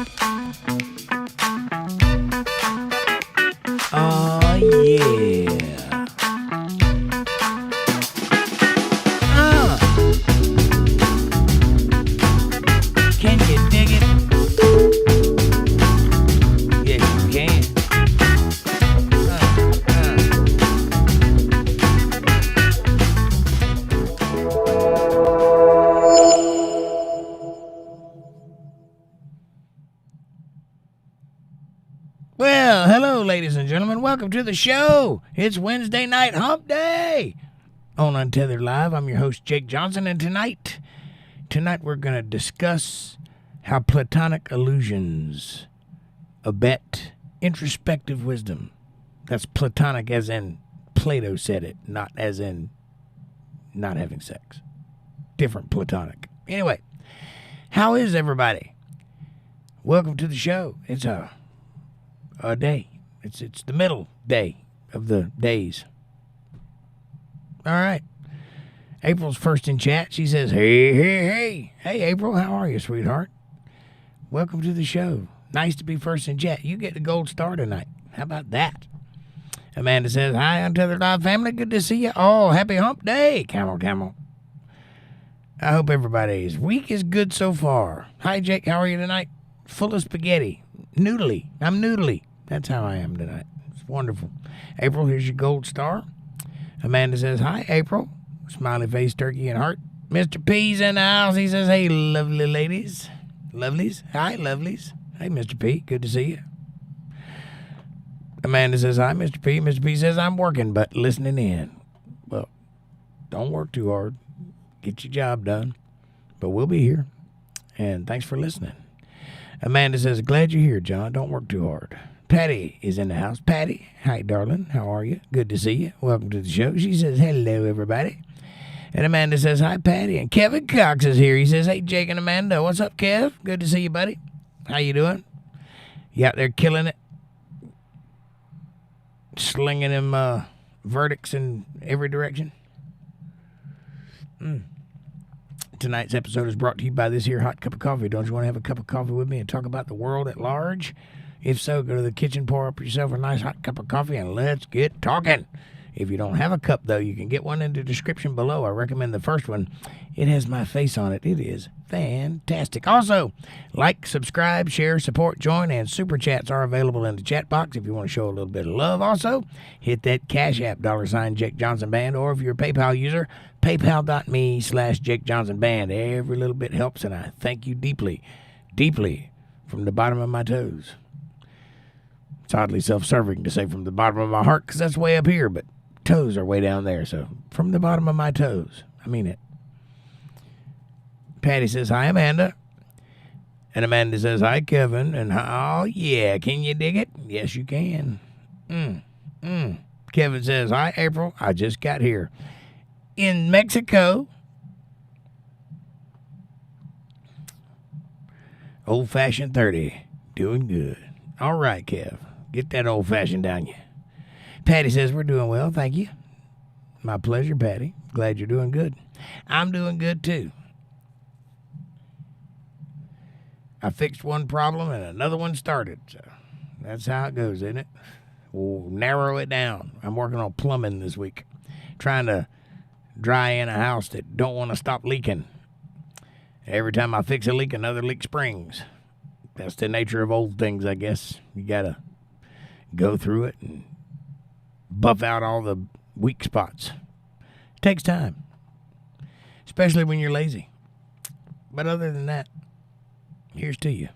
Oh, yeah. Can you dig it? Yes, you can. Well, hello, ladies and gentlemen. Welcome to the show. It's Wednesday night hump day on Untethered Live. I'm your host, Jake Johnson, and tonight we're going to discuss how Platonic illusions abet introspective wisdom. That's Platonic as in Plato said it, not as in not having sex. Different Platonic. Anyway, how is everybody? Welcome to the show. It's a day. It's the middle day of the days. All right. April's first in chat. She says, hey, April, how are you, sweetheart? Welcome to the show. Nice to be first in chat. You get the gold star tonight. How about that? Amanda says, hi, Untethered Live family. Good to see you all. Happy hump day. Camel. I hope everybody's week is good so far. Hi, Jake. How are you tonight? Full of spaghetti. Noodly. I'm noodly. That's how I am tonight. It's wonderful. April, here's your gold star. Amanda says, hi, April. Smiley face, turkey, and heart. Mr. P's in the house. He says, hey, lovely ladies. Lovelies. Hi, lovelies. Hey, Mr. P. Good to see you. Amanda says, hi, Mr. P. Mr. P says, I'm working, but listening in. Well, don't work too hard. Get your job done. But we'll be here. And thanks for listening. Amanda says, glad you're here, John. Don't work too hard. Patty is in the house. Patty, hi, darling. How are you? Good to see you. Welcome to the show. She says, hello, everybody. And Amanda says, hi, Patty. And Kevin Cox is here. He says, hey, Jake and Amanda. What's up, Kev? Good to see you, buddy. How you doing? You out there killing it? Slinging them verdicts in every direction? Tonight's episode is brought to you by this here hot cup of coffee. Don't you want to have a cup of coffee with me and talk about the world at large? If so, go to the kitchen, pour up yourself a nice hot cup of coffee, and let's get talking. If you don't have a cup, though, you can get one in the description below. I recommend the first one. It has my face on it. It is fantastic. Also, like, subscribe, share, support, join, and super chats are available in the chat box if you want to show a little bit of love. Also, hit that Cash App, $ Jake Johnson Band, or if you're a PayPal user, paypal.me/JakeJohnsonBand. Every little bit helps, and I thank you deeply, deeply from the bottom of my toes. It's oddly self-serving to say from the bottom of my heart because that's way up here, but toes are way down there. So from the bottom of my toes, I mean it. Patty says, hi, Amanda. And Amanda says, hi, Kevin. And oh, yeah, can you dig it? Yes, you can. Kevin says, hi, April. I just got here. In Mexico. Old-fashioned 30. Doing good. All right, Kev. Get that old-fashioned down you. Patty says, we're doing well, thank you. My pleasure, Patty. Glad you're doing good. I'm doing good, too. I fixed one problem and another one started. So that's how it goes, isn't it? We'll narrow it down. I'm working on plumbing this week. Trying to dry in a house that don't want to stop leaking. Every time I fix a leak, another leak springs. That's the nature of old things, I guess. You got to go through it and buff out all the weak spots. It takes time, especially when you're lazy. But other than that, here's to you.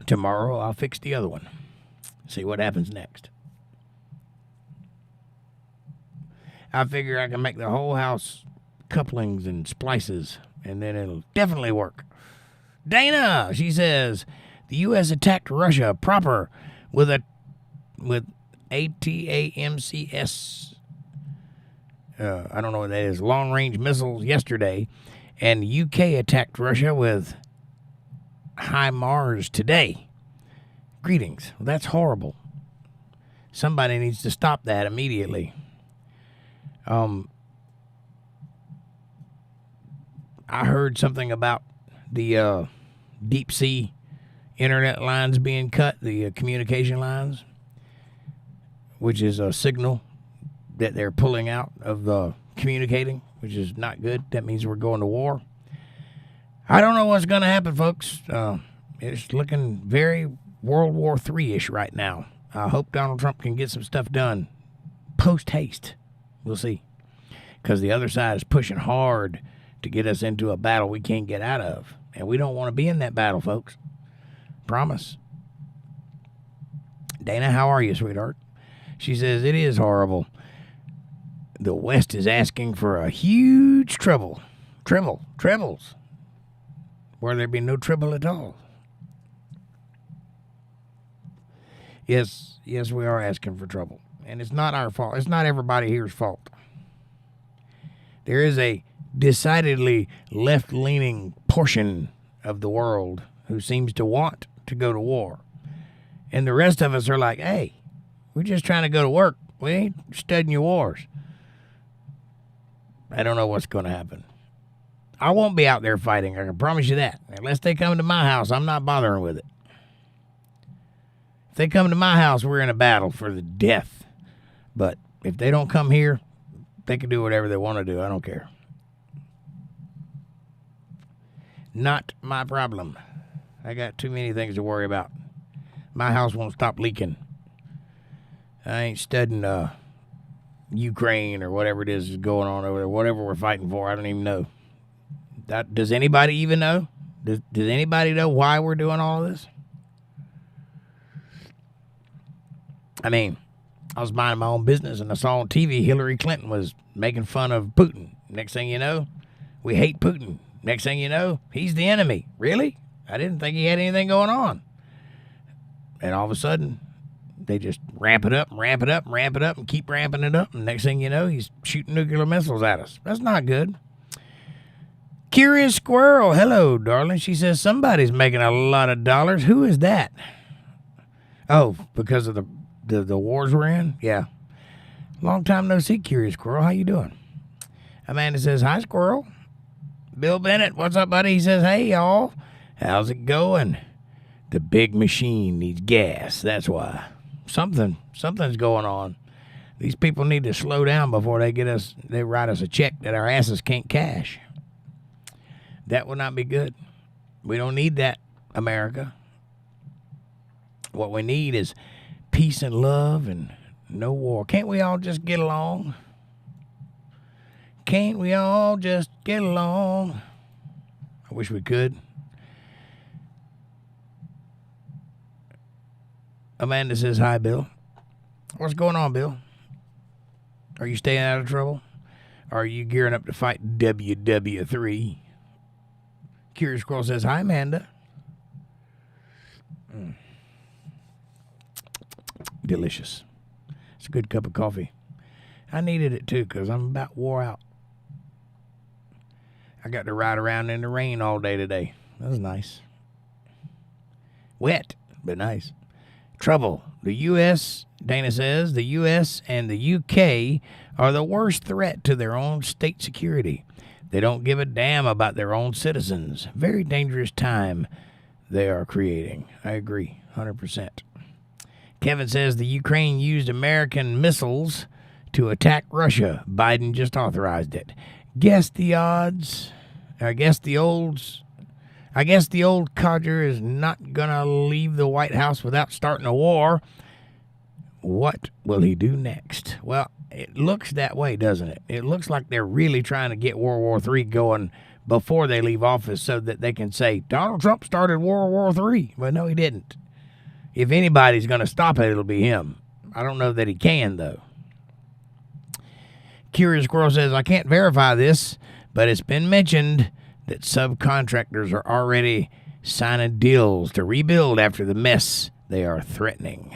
Tomorrow, I'll fix the other one. See what happens next. I figure I can make the whole house couplings and splices, and then it'll definitely work. Dana, she says, the U.S. attacked Russia proper with ATAMCS, I don't know what that is, long-range missiles yesterday, and the UK attacked Russia with HIMARS today. Greetings. Well, that's horrible. Somebody needs to stop that immediately. I heard something about the deep sea internet lines being cut, the communication lines, which is a signal that they're pulling out of the communicating, which is not good. That means we're going to war. I don't know what's going to happen, folks. It's looking very World War III-ish right now. I hope Donald Trump can get some stuff done post-haste. We'll see. Because the other side is pushing hard to get us into a battle we can't get out of. And we don't want to be in that battle, folks. Promise. Dana, how are you, sweetheart? She says, it is horrible. The West is asking for a huge troubles, where there be no trouble at all. Yes, we are asking for trouble. And it's not our fault. It's not everybody here's fault. There is a decidedly left-leaning portion of the world who seems to want to go to war. And the rest of us are like, hey, we're just trying to go to work. We ain't studying your wars. I don't know what's going to happen. I won't be out there fighting. I can promise you that. Unless they come to my house, I'm not bothering with it. If they come to my house, we're in a battle for the death. But if they don't come here, they can do whatever they want to do. I don't care. Not my problem. I got too many things to worry about. My house won't stop leaking. I ain't studying Ukraine or whatever it is going on over there. Whatever we're fighting for, I don't even know. Does anybody even know? Does anybody know why we're doing all of this? I mean, I was minding my own business and I saw on TV Hillary Clinton was making fun of Putin. Next thing you know, we hate Putin. Next thing you know, he's the enemy. Really? I didn't think he had anything going on. And all of a sudden, they just ramp it up and keep ramping it up. And next thing you know, he's shooting nuclear missiles at us. That's not good. Curious Squirrel. Hello, darling. She says, somebody's making a lot of dollars. Who is that? Oh, because of the wars we're in? Yeah. Long time no see, Curious Squirrel. How you doing? Amanda says, hi, Squirrel. Bill Bennett, what's up, buddy? He says, hey, y'all. How's it going? The big machine needs gas. That's why. Something's going on. These people need to slow down before they write us a check that our asses can't cash. That would not be good. We don't need that, America. What we need is peace and love and no war. Can't we all just get along? Can't we all just get along? I wish we could. Amanda says, hi, Bill. What's going on, Bill? Are you staying out of trouble? Are you gearing up to fight WW3? Curious Squirrel says, hi, Amanda. Delicious. It's a good cup of coffee. I needed it, too, because I'm about wore out. I got to ride around in the rain all day today. That was nice. Wet, but nice. Trouble. The U.S., Dana says, the U.S. and the U.K. are the worst threat to their own state security. They don't give a damn about their own citizens. Very dangerous time they are creating. I agree, 100%. Kevin says the Ukraine used American missiles to attack Russia. Biden just authorized it. Guess the odds. I guess the old codger is not going to leave the White House without starting a war. What will he do next? Well, it looks that way, doesn't it? It looks like they're really trying to get World War III going before they leave office so that they can say, Donald Trump started World War III. But no, he didn't. If anybody's going to stop it, it'll be him. I don't know that he can, though. Curious Squirrel says, I can't verify this, but it's been mentioned that subcontractors are already signing deals to rebuild after the mess they are threatening.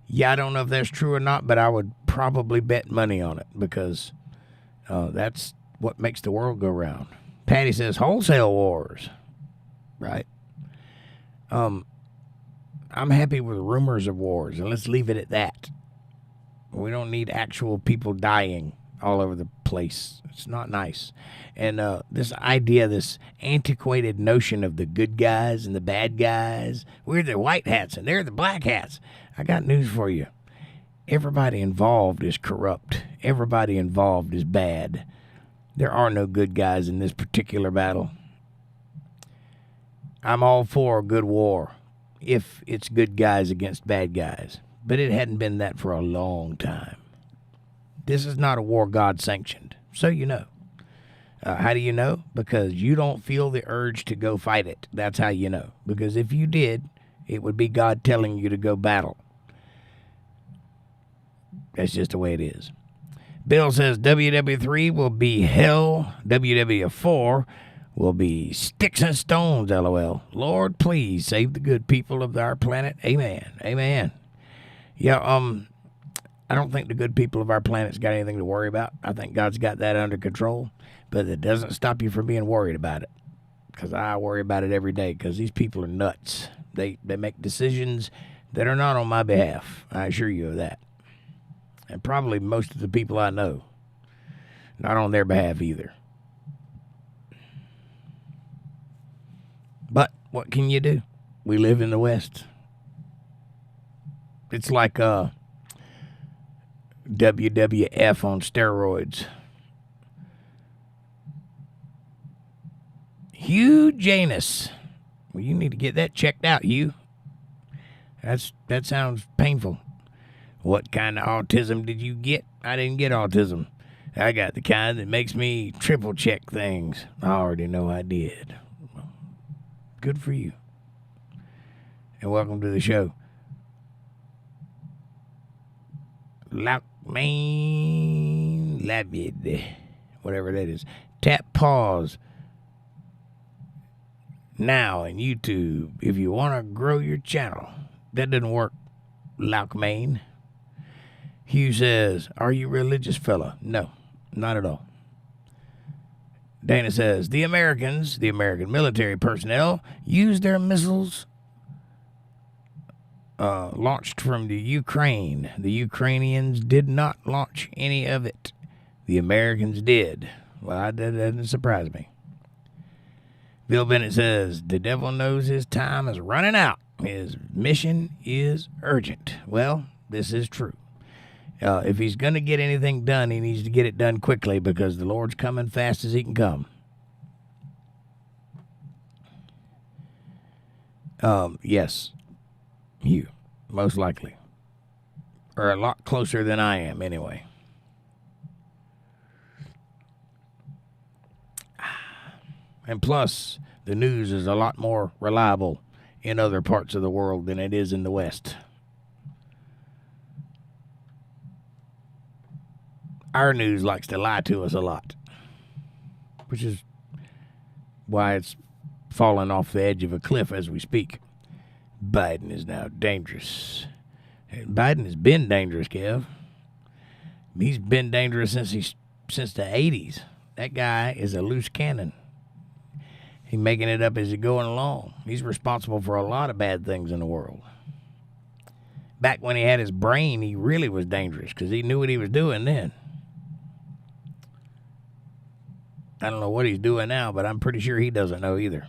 Yeah, I don't know if that's true or not, but I would probably bet money on it because that's what makes the world go round. Patty says, wholesale wars. Right. I'm happy with rumors of wars, and let's leave it at that. We don't need actual people dying all over the place. It's not nice. And this idea, this antiquated notion of the good guys and the bad guys, we're the white hats and they're the black hats. I got news for you. Everybody involved is corrupt. Everybody involved is bad. There are no good guys in this particular battle. I'm all for a good war if it's good guys against bad guys. But it hadn't been that for a long time. This is not a war God sanctioned, so you know. How do you know? Because you don't feel the urge to go fight it. That's how you know. Because if you did, it would be God telling you to go battle. That's just the way it is. Bill says WW3 will be hell. WW4 will be sticks and stones, LOL. Lord, please save the good people of our planet. Amen. Amen. Yeah, I don't think the good people of our planet's got anything to worry about. I think God's got that under control. But it doesn't stop you from being worried about it. Because I worry about it every day. Because these people are nuts. They make decisions that are not on my behalf. I assure you of that. And probably most of the people I know. Not on their behalf either. But what can you do? We live in the West. It's like WWF on steroids. Hugh Janus. Well, you need to get that checked out, Hugh. That sounds painful. What kind of autism did you get? I didn't get autism. I got the kind that makes me triple check things. I already know I did. Good for you. And welcome to the show. 𝕌𝕟𝕥𝕙𝕚𝕝𝕝𝕊𝕥𝕣𝕖, whatever that is. Tap pause now in YouTube if you want to grow your channel. That doesn't work, 𝕌𝕟𝕥𝕙𝕚𝕝. Hugh says, are you religious, fella? No, not at all. Dana says, the Americans, the American military personnel, used their missiles launched from the Ukraine. The Ukrainians did not launch any of it. The Americans did. Well, that doesn't surprise me. Bill Bennett says, the devil knows his time is running out. His mission is urgent. Well, this is true. If he's going to get anything done, he needs to get it done quickly because the Lord's coming fast as he can come. Yes. You, most likely. Or a lot closer than I am, anyway. And plus, the news is a lot more reliable in other parts of the world than it is in the West. Our news likes to lie to us a lot, which is why it's falling off the edge of a cliff as we speak. Biden is now dangerous. Biden has been dangerous, Kev. He's been dangerous since the 80s. That guy is a loose cannon. He's making it up as he's going along. He's responsible for a lot of bad things in the world. Back when he had his brain, he really was dangerous because he knew what he was doing then. I don't know what he's doing now, but I'm pretty sure he doesn't know either.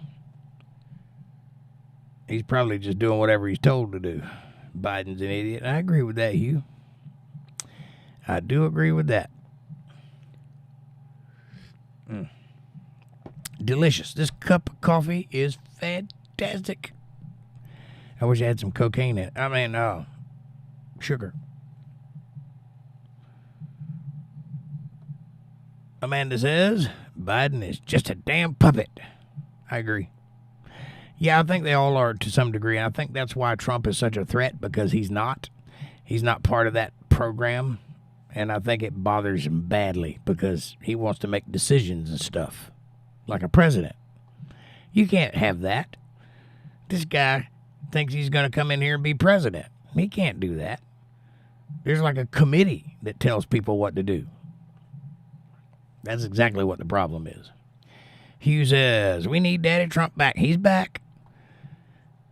He's probably just doing whatever he's told to do. Biden's an idiot. I agree with that, Hugh. I do agree with that. Delicious. This cup of coffee is fantastic. I wish I had some cocaine in it. I mean, sugar. Amanda says, Biden is just a damn puppet. I agree. Yeah, I think they all are to some degree. And I think that's why Trump is such a threat, because he's not. He's not part of that program. And I think it bothers him badly because he wants to make decisions and stuff like a president. You can't have that. This guy thinks he's going to come in here and be president. He can't do that. There's like a committee that tells people what to do. That's exactly what the problem is. Hugh says, we need Daddy Trump back. He's back.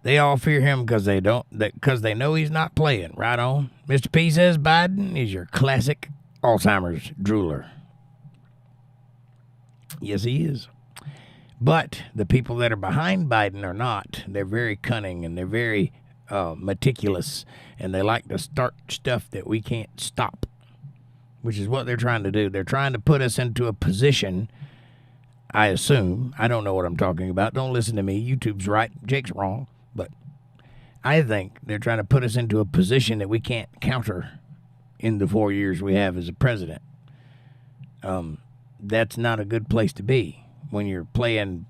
They all fear him because they know he's not playing. Right on. Mr. P says Biden is your classic Alzheimer's drooler. Yes, he is. But the people that are behind Biden are not. They're very cunning and they're very meticulous, and they like to start stuff that we can't stop, which is what they're trying to do. They're trying to put us into a position, I assume. I don't know what I'm talking about. Don't listen to me. YouTube's right. Jake's wrong. But I think they're trying to put us into a position that we can't counter in the 4 years we have as a president. That's not a good place to be when you're playing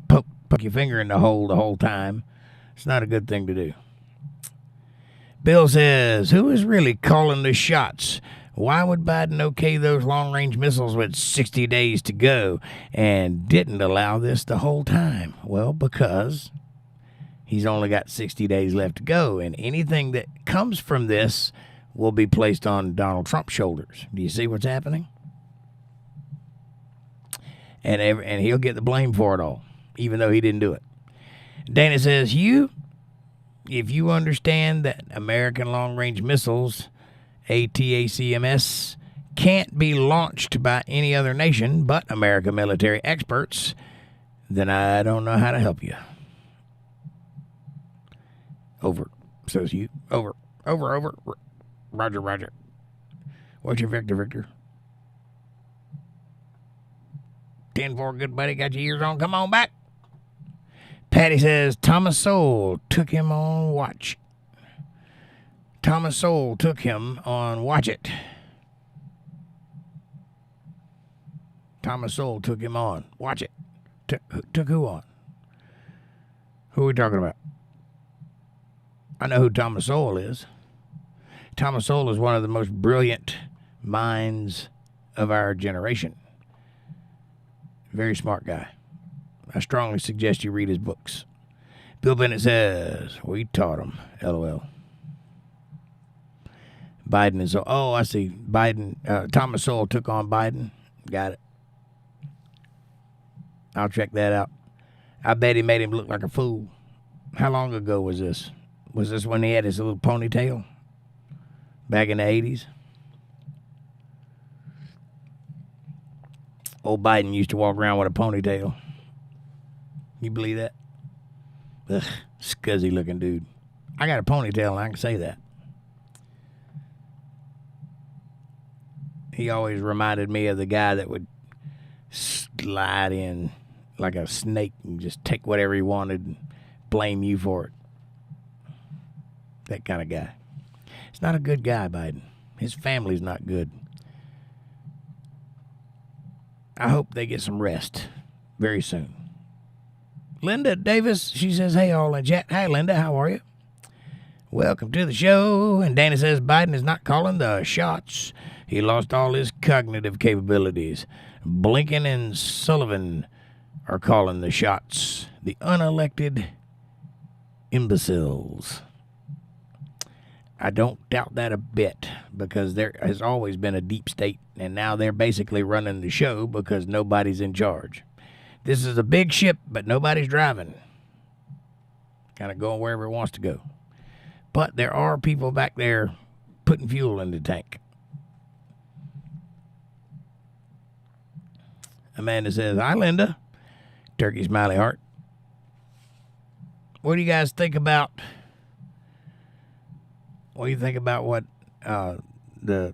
poke your finger in the whole time. It's not a good thing to do. Bill says, who is really calling the shots? Why would Biden okay those long-range missiles with 60 days to go and didn't allow this the whole time? Well, because he's only got 60 days left to go, and anything that comes from this will be placed on Donald Trump's shoulders. Do you see what's happening? And he'll get the blame for it all, even though he didn't do it. Dana says, if you understand that American long-range missiles, ATACMS, can't be launched by any other nation but American military experts, then I don't know how to help you. Over, says you. Over. Roger. What's your Victor? 10-4, good buddy. Got your ears on. Come on back. Patty says, Thomas Sowell took him on Watch. Thomas Sowell took him on Watch It. Thomas Sowell took him on Watch It. Took who on? Who are we talking about? I know who Thomas Sowell is. Thomas Sowell is one of the most brilliant minds of our generation. Very smart guy. I strongly suggest you read his books. Bill Bennett says, we taught him. LOL. Biden is... Oh, I see. Biden... Thomas Sowell took on Biden. Got it. I'll check that out. I bet he made him look like a fool. How long ago was this? Was this when he had his little ponytail? Back in the 80s? Old Biden used to walk around with a ponytail. You believe that? Ugh, scuzzy looking dude. I got a ponytail and I can say that. He always reminded me of the guy that would slide in like a snake and just take whatever he wanted and blame you for it. That kind of guy. He's not a good guy, Biden. His family's not good. I hope they get some rest very soon. Linda Davis, she says, hey, all in chat. Hi, Linda, how are you? Welcome to the show. And Danny says, Biden is not calling the shots. He lost all his cognitive capabilities. Blinken and Sullivan are calling the shots. The unelected imbeciles. I don't doubt that a bit, because there has always been a deep state, and now they're basically running the show because nobody's in charge. This is a big ship, but nobody's driving. Kind of going wherever it wants to go. But there are people back there putting fuel in the tank. Amanda says, hi, Linda. Turkey smiley heart. What do you guys think about... What do you think about what the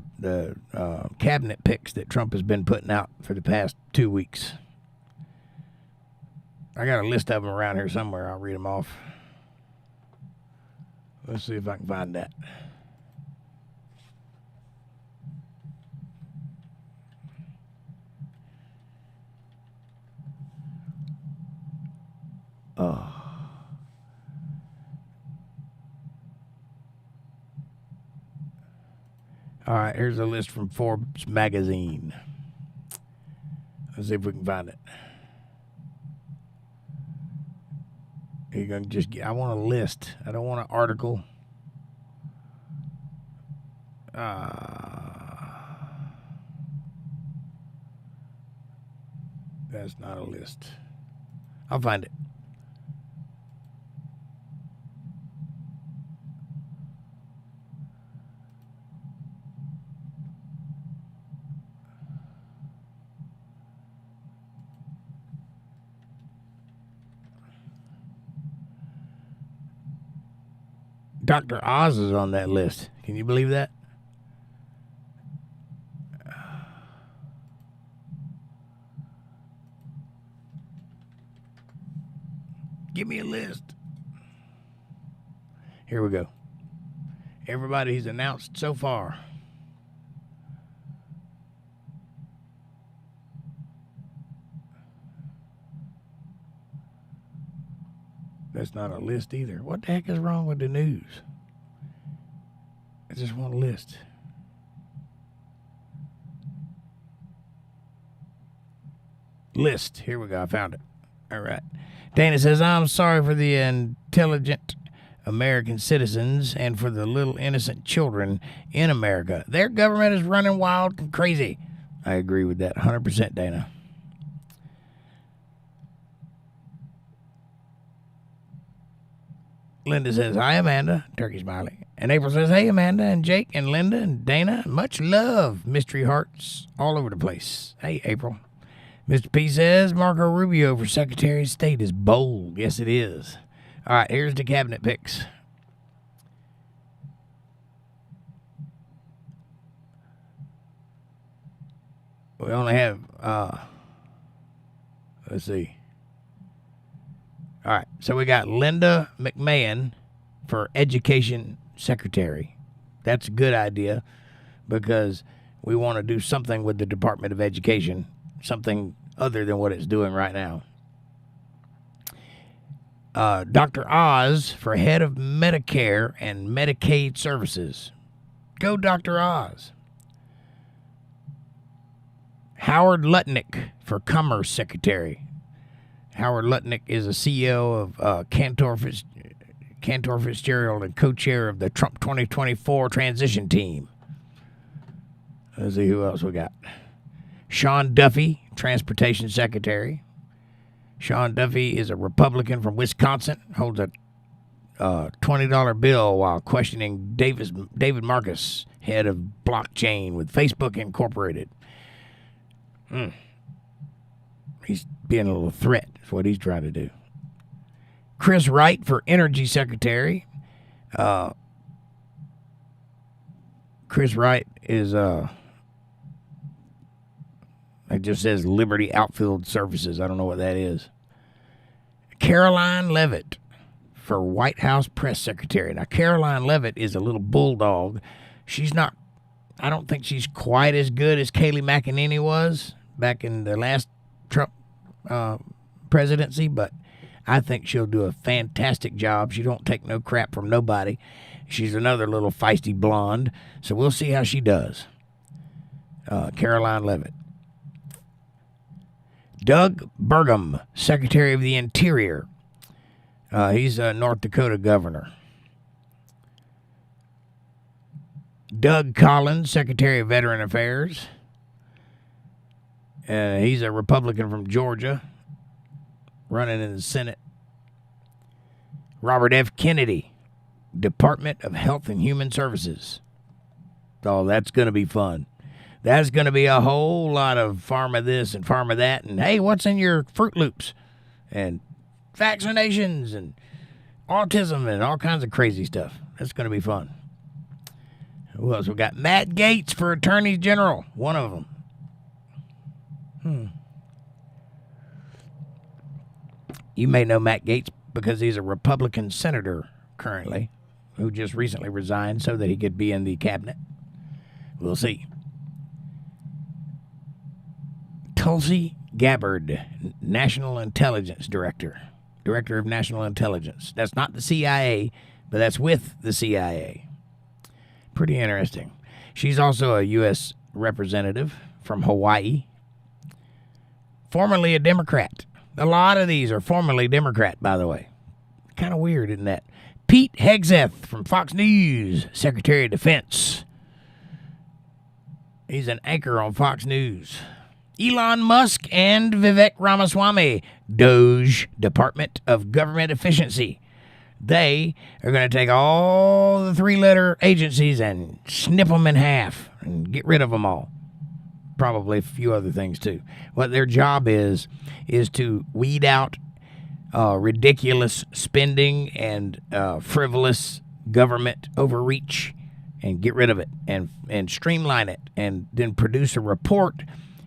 cabinet picks that Trump has been putting out for the past 2 weeks? I got a list of them around here somewhere. I'll read them off. Let's see if I can find that. Oh. All right, here's a list from Forbes magazine. Let's see if we can find it. You're gonna just get, I want a list. I don't want an article. That's not a list. I'll find it. Dr. Oz is on that list. Can you believe that? Give me a list. Here we go. Everybody he's announced so far. That's not a list either. What the heck is wrong with the news? I just want a list. List. Here we go. I found it. All right. Dana says, I'm sorry for the intelligent American citizens and for the little innocent children in America. Their government is running wild and crazy. I agree with that 100%, Dana. Linda says, hi, Amanda. Turkey smiley. And April says, hey, Amanda and Jake and Linda and Dana. Much love. Mystery hearts all over the place. Hey, April. Mr. P says, Marco Rubio for Secretary of State is bold. Yes, it is. All right, here's the cabinet picks. We only have, let's see. All right, so we got Linda McMahon for Education Secretary. That's a good idea because we want to do something with the Department of Education, something other than what it's doing right now. Dr. Oz for Head of Medicare and Medicaid Services. Go, Dr. Oz. Howard Lutnick for Commerce Secretary. Howard Lutnick is a CEO of Cantor Fitzgerald and co-chair of the Trump 2024 transition team. Let's see who else we got. Sean Duffy, Transportation Secretary. Sean Duffy is a Republican from Wisconsin, holds a $20 bill while questioning David Marcus, head of blockchain with Facebook Incorporated. He's being a little threat. That's what he's trying to do. Chris Wright for Energy Secretary. Chris Wright is, it just says Liberty Outfield Services. I don't know what that is. Caroline Levitt for White House Press Secretary. Now, Caroline Levitt is a little bulldog. She's not, I don't think she's quite as good as Kayleigh McEnany was back in the last Trump presidency, but I think she'll do a fantastic job. She don't take no crap from nobody. She's another little feisty blonde, so we'll see how she does. Caroline Levitt. Doug Burgum, Secretary of the Interior. He's a North Dakota governor. Doug Collins, Secretary of Veteran Affairs. He's a Republican from Georgia, running in the Senate. Robert F. Kennedy, Department of Health and Human Services. Oh, that's going to be fun. That's going to be a whole lot of pharma this and pharma that. And, hey, what's in your Fruit Loops? And vaccinations and autism and all kinds of crazy stuff. That's going to be fun. Who else? We got Matt Gaetz for Attorney General. One of them. You may know Matt Gaetz because he's a Republican senator currently who just recently resigned so that he could be in the cabinet. We'll see. Tulsi Gabbard, National Intelligence Director. Director of National Intelligence. That's not the CIA, but that's with the CIA. Pretty interesting. She's also a U.S. representative from Hawaii. Formerly a Democrat. A lot of these are formerly Democrat, by the way. Kind of weird, isn't that? Pete Hegseth from Fox News, Secretary of Defense. He's an anchor on Fox News. Elon Musk and Vivek Ramaswamy, DOGE, Department of Government Efficiency. They are going to take all the three-letter agencies and snip them in half and get rid of them all. Probably a few other things, too. What their job is to weed out ridiculous spending and frivolous government overreach and get rid of it and streamline it, and then produce a report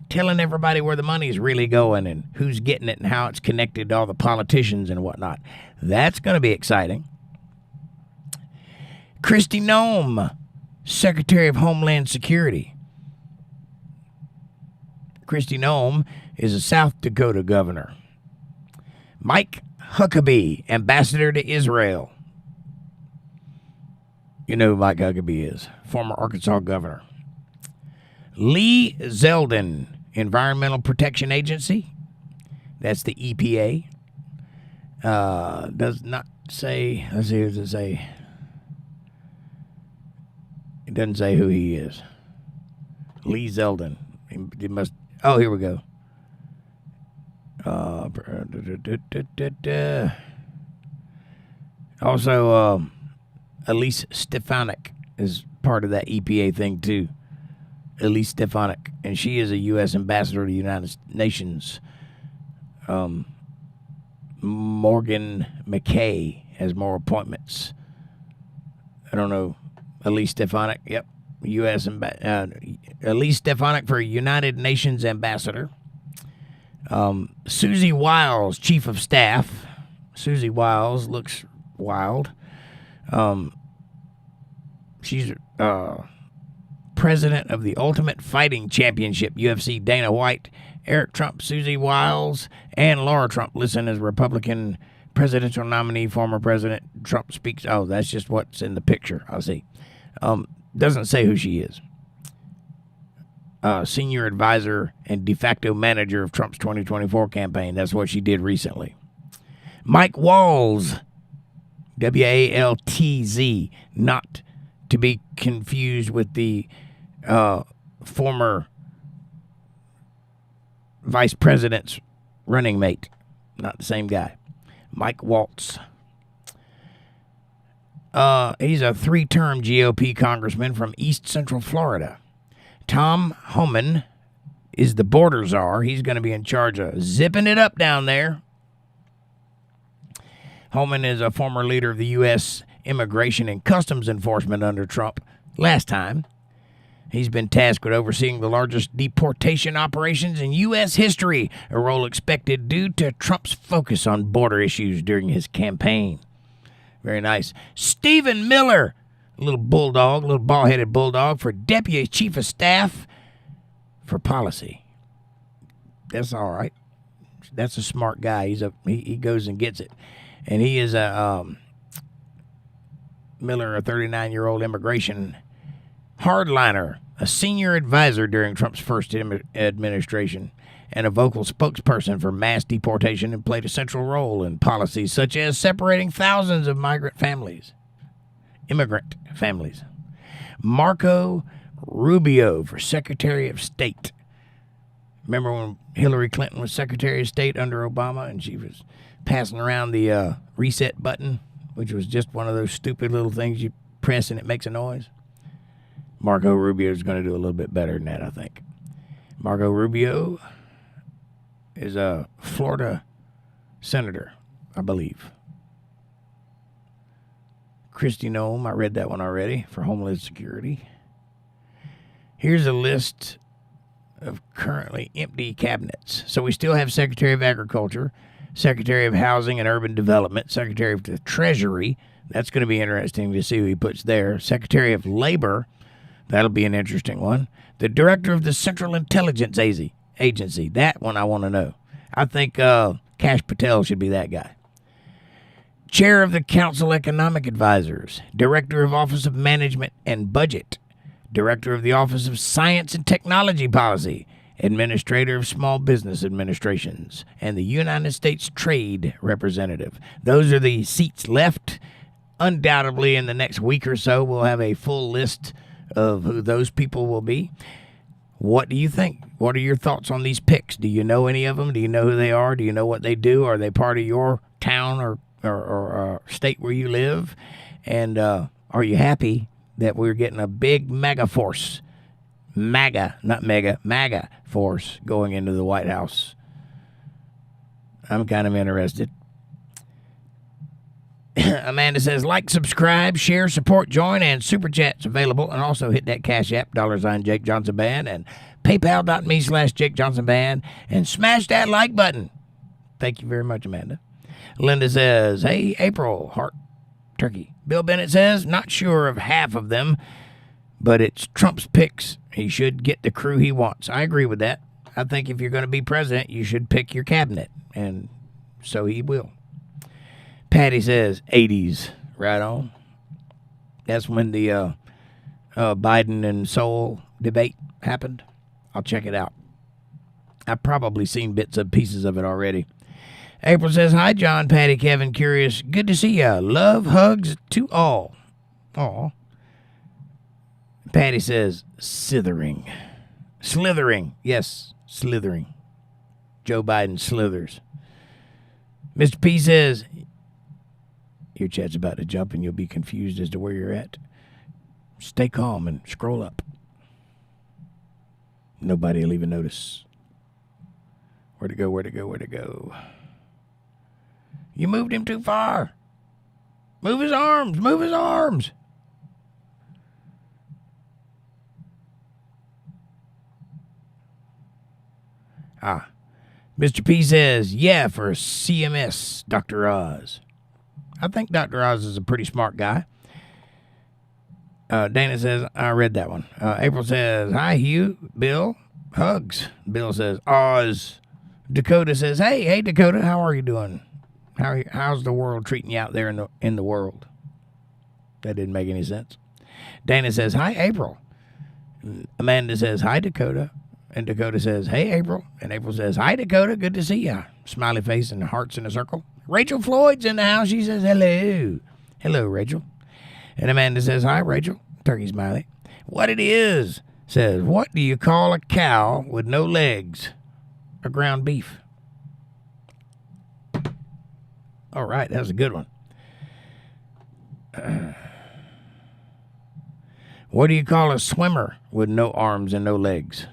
telling everybody where the money is really going and who's getting it and how it's connected to all the politicians and whatnot. That's going to be exciting. Kristi Noem, Secretary of Homeland Security. Kristi Noem is a South Dakota governor. Mike Huckabee, Ambassador to Israel. You know who Mike Huckabee is, former Arkansas governor. Lee Zeldin, Environmental Protection Agency. That's the EPA. Does not say, let's see, what does it say? It doesn't say who he is. Lee Zeldin. It must, oh, here we go. Also, Elise Stefanik is part of that EPA thing, too. Elise Stefanik. And she is a U.S. ambassador to the United Nations. Morgan McKay has more appointments. I don't know. Elise Stefanik, yep. Elise Stefanik for United Nations ambassador. Susie Wiles, chief of staff. Susie Wiles looks wild. She's president of the Ultimate Fighting Championship, UFC. Dana White, Eric Trump, Susie Wiles, and Laura Trump listen as Republican presidential nominee. Former President Trump speaks. Oh, that's just what's in the picture. I'll see. Doesn't say who she is. Senior advisor and de facto manager of Trump's 2024 campaign. That's what she did recently. Mike Waltz, Waltz, not to be confused with the former vice president's running mate. Not the same guy. Mike Waltz. He's a 3-term GOP congressman from East Central Florida. Tom Homan is the border czar. He's going to be in charge of zipping it up down there. Homan is a former leader of the U.S. Immigration and Customs Enforcement under Trump last time. He's been tasked with overseeing the largest deportation operations in U.S. history, a role expected due to Trump's focus on border issues during his campaign. Very nice. Stephen Miller, a little bald-headed bulldog for Deputy Chief of Staff for Policy. That's all right. That's a smart guy. He goes and gets it. And he is Miller, a 39-year-old immigration hardliner, a senior advisor during Trump's first administration, and a vocal spokesperson for mass deportation, and played a central role in policies such as separating thousands of immigrant families. Marco Rubio for Secretary of State. Remember when Hillary Clinton was Secretary of State under Obama and she was passing around the reset button, which was just one of those stupid little things you press and it makes a noise? Marco Rubio is going to do a little bit better than that, I think. Marco Rubio is a Florida senator, I believe. Kristi Noem, I read that one already, for Homeland Security. Here's a list of currently empty cabinets. So we still have Secretary of Agriculture, Secretary of Housing and Urban Development, Secretary of the Treasury. That's going to be interesting to see who he puts there. Secretary of Labor. That'll be an interesting one. The Director of the Central Intelligence Agency. That one I want to know. I think Kash Patel should be that guy. Chair of the Council Economic Advisors. Director of Office of Management and Budget. Director of the Office of Science and Technology Policy. Administrator of Small Business Administrations. And the United States Trade Representative. Those are the seats left. Undoubtedly, in the next week or so, we'll have a full list of who those people will be. What do you think? What are your thoughts on these picks? Do you know any of them? Do you know who they are? Do you know what they do? Are they part of your town or state where you live? And are you happy that we're getting a big MAGA force? MAGA force going into the White House. I'm kind of interested. Amanda says, like, subscribe, share, support, join, and Super Chat's available. And also hit that Cash App, $JakeJohnsonBand, and PayPal.me/JakeJohnsonBand, and smash that like button. Thank you very much, Amanda. Linda says, hey, April, heart turkey. Bill Bennett says, not sure of half of them, but it's Trump's picks. He should get the crew he wants. I agree with that. I think if you're going to be president, you should pick your cabinet, and so he will. Patty says, 80s. Right on. That's when the Biden and Seoul debate happened. I'll check it out. I've probably seen bits and pieces of it already. April says, hi, John, Patty, Kevin, Curious. Good to see ya. Love, hugs to all. Aw. Patty says, slithering. Slithering. Yes, slithering. Joe Biden slithers. Mr. P says, your chat's about to jump and you'll be confused as to where you're at. Stay calm and scroll up. Nobody will even notice. Where'd it go? Where'd it go? Where'd it go? You moved him too far. Move his arms. Move his arms. Mr. P says, yeah, for CMS, Dr. Oz. I think Dr. Oz is a pretty smart guy. Dana says, I read that one. April says, hi, Hugh. Bill, hugs. Bill says, Oz. Dakota says, hey, Dakota, how are you doing? How's the world treating you out there in the world? That didn't make any sense. Dana says, hi, April. Amanda says, hi, Dakota. And Dakota says, hey, April. And April says, hi, Dakota. Good to see ya. Smiley face and hearts in a circle. Rachel Floyd's in the house. She says, hello. Hello, Rachel. And Amanda says, hi, Rachel. Turkey smiley. What it is says, what do you call a cow with no legs? A ground beef. All right, that was a good one. What do you call a swimmer with no arms and no legs?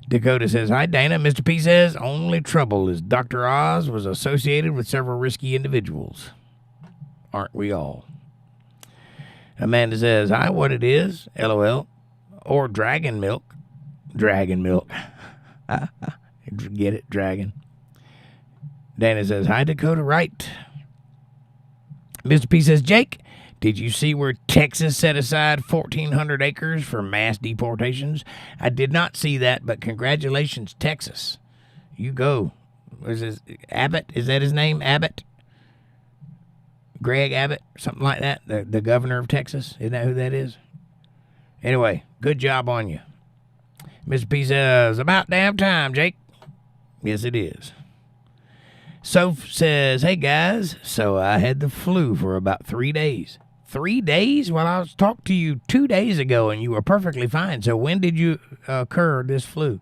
Dakota says, hi, Dana. Mr. P says, only trouble is Dr. Oz was associated with several risky individuals. Aren't we all? Amanda says, hi, what it is, LOL, or dragon milk. Dragon milk. Get it, dragon. Dana says, hi, Dakota, right. Mr. P says, Jake, did you see where Texas set aside 1,400 acres for mass deportations? I did not see that, but congratulations, Texas. You go. Is this Abet? Is that his name? Abet? Greg Abet? Something like that? The governor of Texas? Isn't that who that is? Anyway, good job on you. Mr. P says, about damn time, Jake. Yes, it is. Soph says, hey, guys, so I had the flu for about 3 days. 3 days? Well, I was talking to you 2 days ago, and you were perfectly fine. So when did you incur this flu?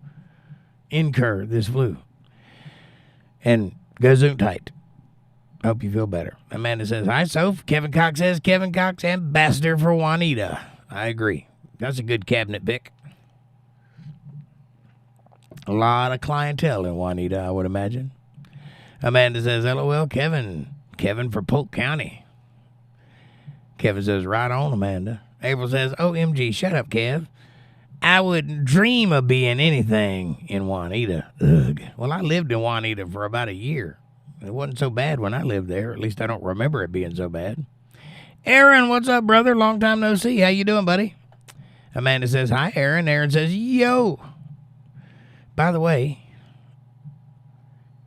And Gesundheit. Hope you feel better. Amanda says, hi, Soph. Kevin Cox says, Kevin Cox, ambassador for Juanita. I agree. That's a good cabinet pick. A lot of clientele in Juanita, I would imagine. Amanda says, LOL, Kevin. Kevin for Polk County. Kevin says, right on, Amanda. April says, OMG, shut up, Kev. I wouldn't dream of being anything in Juanita. Ugh. Well, I lived in Juanita for about a year. It wasn't so bad when I lived there. At least I don't remember it being so bad. Aaron, what's up, brother? Long time no see. How you doing, buddy? Amanda says, hi, Aaron. Aaron says, yo. By the way,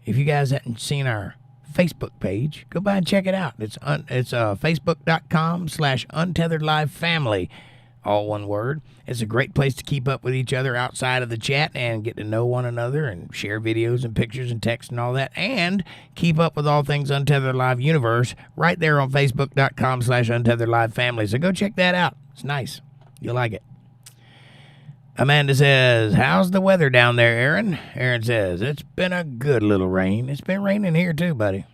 if you guys haven't seen our Facebook page, go by and check it out. It's facebook.com/UntetheredLive family, all one word. It's a great place to keep up with each other outside of the chat and get to know one another and share videos and pictures and text and all that, and keep up with all things Untethered Live Universe right there on facebook.com/UntetheredLive family. So go check that out. It's nice. You'll like it. Amanda says, how's the weather down there, Aaron? Aaron says, it's been a good little rain. It's been raining here too, buddy.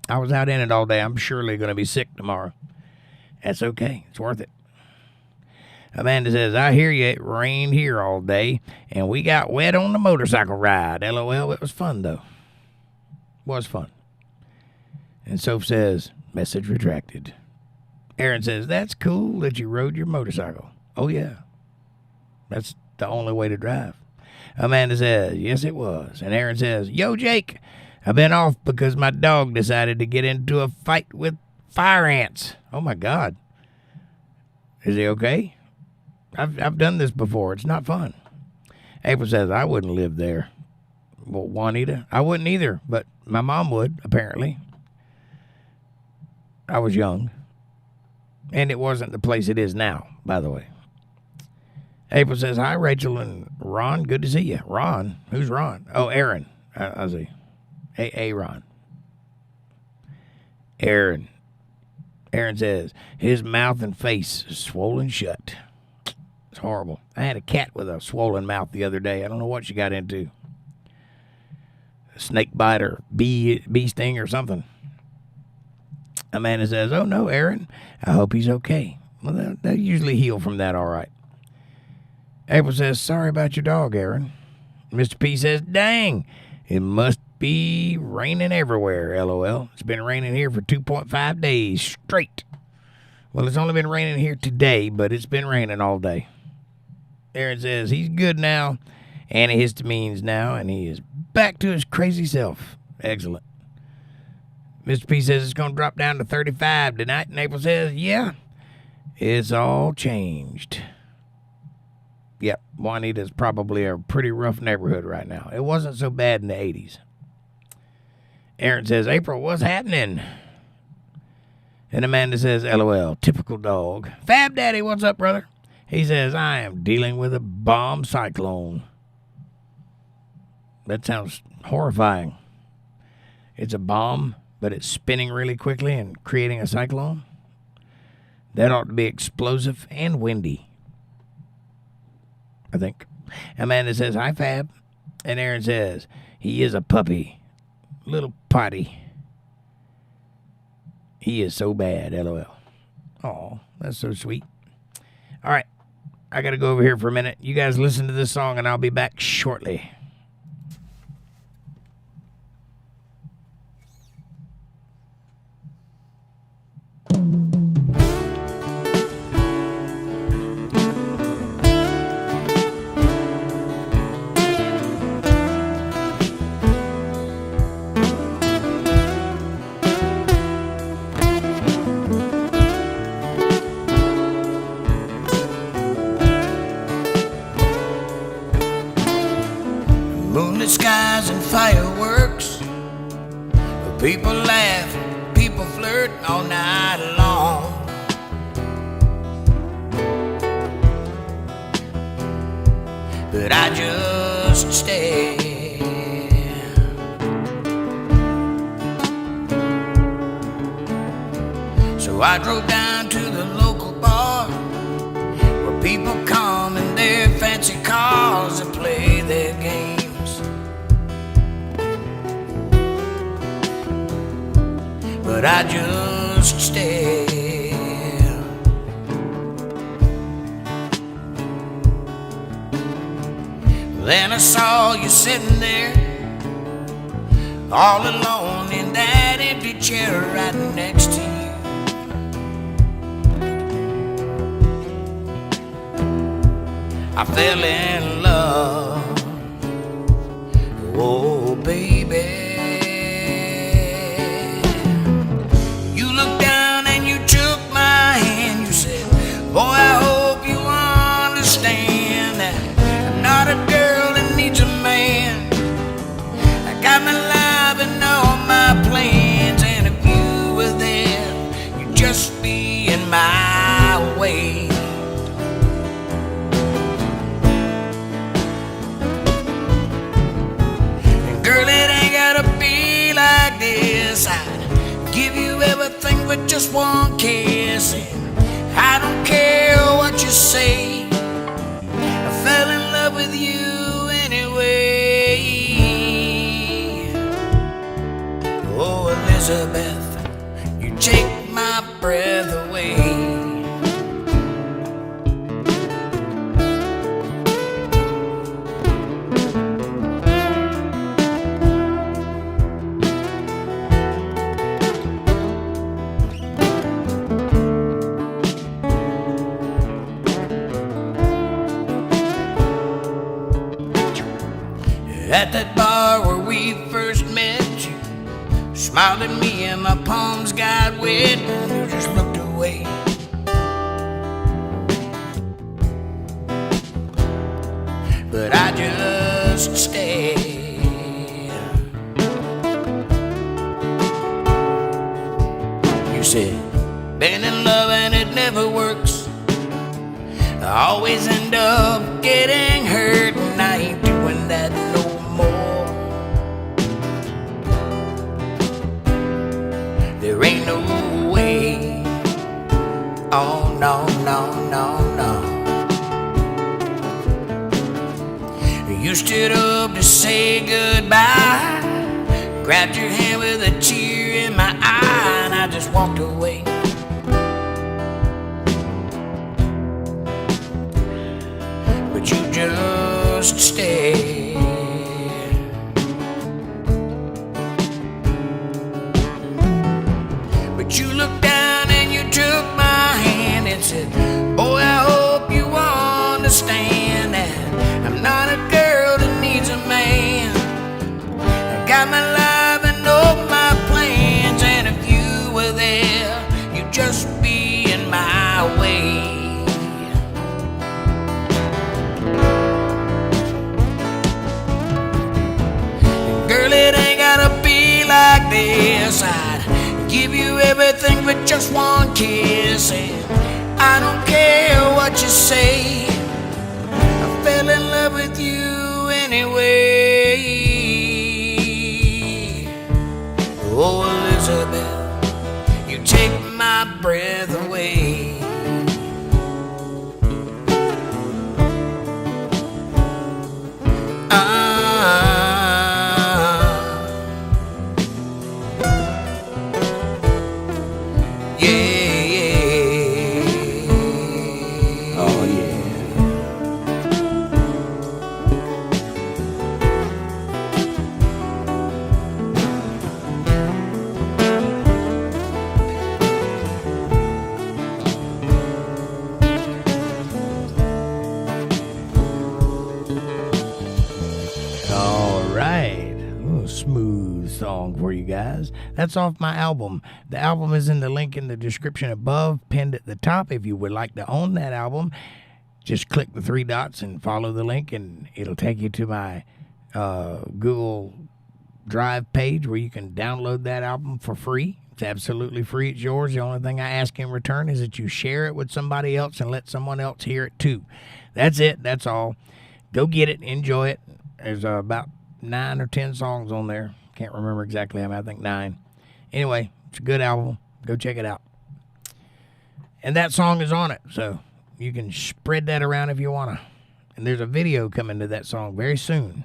I was out in it all day. I'm surely going to be sick tomorrow. That's okay. It's worth it. Amanda says, I hear you. It rained here all day, and we got wet on the motorcycle ride. LOL. It was fun, though. It was fun. And Soph says, message retracted. Aaron says, that's cool that you rode your motorcycle. Oh, yeah. That's the only way to drive. Amanda says, yes, it was. And Aaron says, yo, Jake, I've been off because my dog decided to get into a fight with fire ants. Oh, my God. Is he okay? I've done this before. It's not fun. April says, I wouldn't live there. Well, Juanita, I wouldn't either, but my mom would, apparently. I was young. And it wasn't the place it is now, by the way. April says, hi, Rachel and Ron. Good to see you. Ron? Who's Ron? Oh, Aaron. I see. Aaron. Aaron. Aaron says, his mouth and face is swollen shut. It's horrible. I had a cat with a swollen mouth the other day. I don't know what she got into. A snake bite or bee sting or something. Amanda says, oh, no, Aaron. I hope he's okay. Well, they usually heal from that all right. April says, sorry about your dog, Aaron. Mr. P says, dang, it must be raining everywhere, LOL. It's been raining here for 2.5 days straight. Well, it's only been raining here today, but it's been raining all day. Aaron says, he's good now, antihistamines now, and he is back to his crazy self. Excellent. Mr. P says it's going to drop down to 35 tonight, and April says, yeah, it's all changed. Yep, Juanita's probably a pretty rough neighborhood right now. It wasn't so bad in the 80s. Aaron says, April, what's happening? And Amanda says, LOL, typical dog. Fab Daddy, what's up, brother? He says, I am dealing with a bomb cyclone. That sounds horrifying. It's a bomb, but it's spinning really quickly and creating a cyclone. That ought to be explosive and windy, I think. Amanda says, hi, Fab. And Aaron says, he is a puppy. Little potty. He is so bad, LOL. Oh, that's so sweet. All right. I got to go over here for a minute. You guys listen to this song, and I'll be back shortly. Moonlit skies and fireworks, people laugh, people flirt all night long. But I just stare. So I drove down to the local bar where people come in their fancy cars and play their games. But I just stare. Then I saw you sitting there, all alone in that empty chair right next to you. I fell in love, oh baby. Boy, I hope you understand that I'm not a girl that needs a man. I got my life and all my plans, and if you were there, you'd just be in my way. And girl, it ain't gotta be like this. I'd give you everything but just one kiss. I don't care what you say, I fell in love with you anyway. Oh, Elizabeth, you take my breath away. pardon me and my palms got wet and you just looked away. But I just stayed. You said, been in love and it never works. I always end up getting hurt, and I ain't doing that no more. There ain't no way. Oh no, no, no, no. You stood up to say goodbye, grabbed your hand with a tear in my eye, and I just walked away. But you just stayed. But you looked down and you took my hand and said, boy, I hope you understand that I'm not a girl that needs a man. I got my life and all my plans, and if you were there, you'd just be in my way. Girl, it ain't gotta be like this. I'd give you everything but just one kiss, and I don't care what you say. I fell in love with you anyway. Oh, Elizabeth, you take my breath away. Song for you guys. That's off my album. The album is in the link in the description above, pinned at the top. If you would like to own that album, just click the three dots and follow the link, and it'll take you to my Google Drive page where you can download that album for free. It's absolutely free. It's yours. The only thing I ask in return is that you share it with somebody else and let someone else hear it too. That's it. That's all. Go get it. Enjoy it. There's about 9 or 10 songs on there. Can't remember exactly how many. I think 9. Anyway, it's a good album. Go check it out. And that song is on it, so you can spread that around if you want to. And there's a video coming to that song very soon.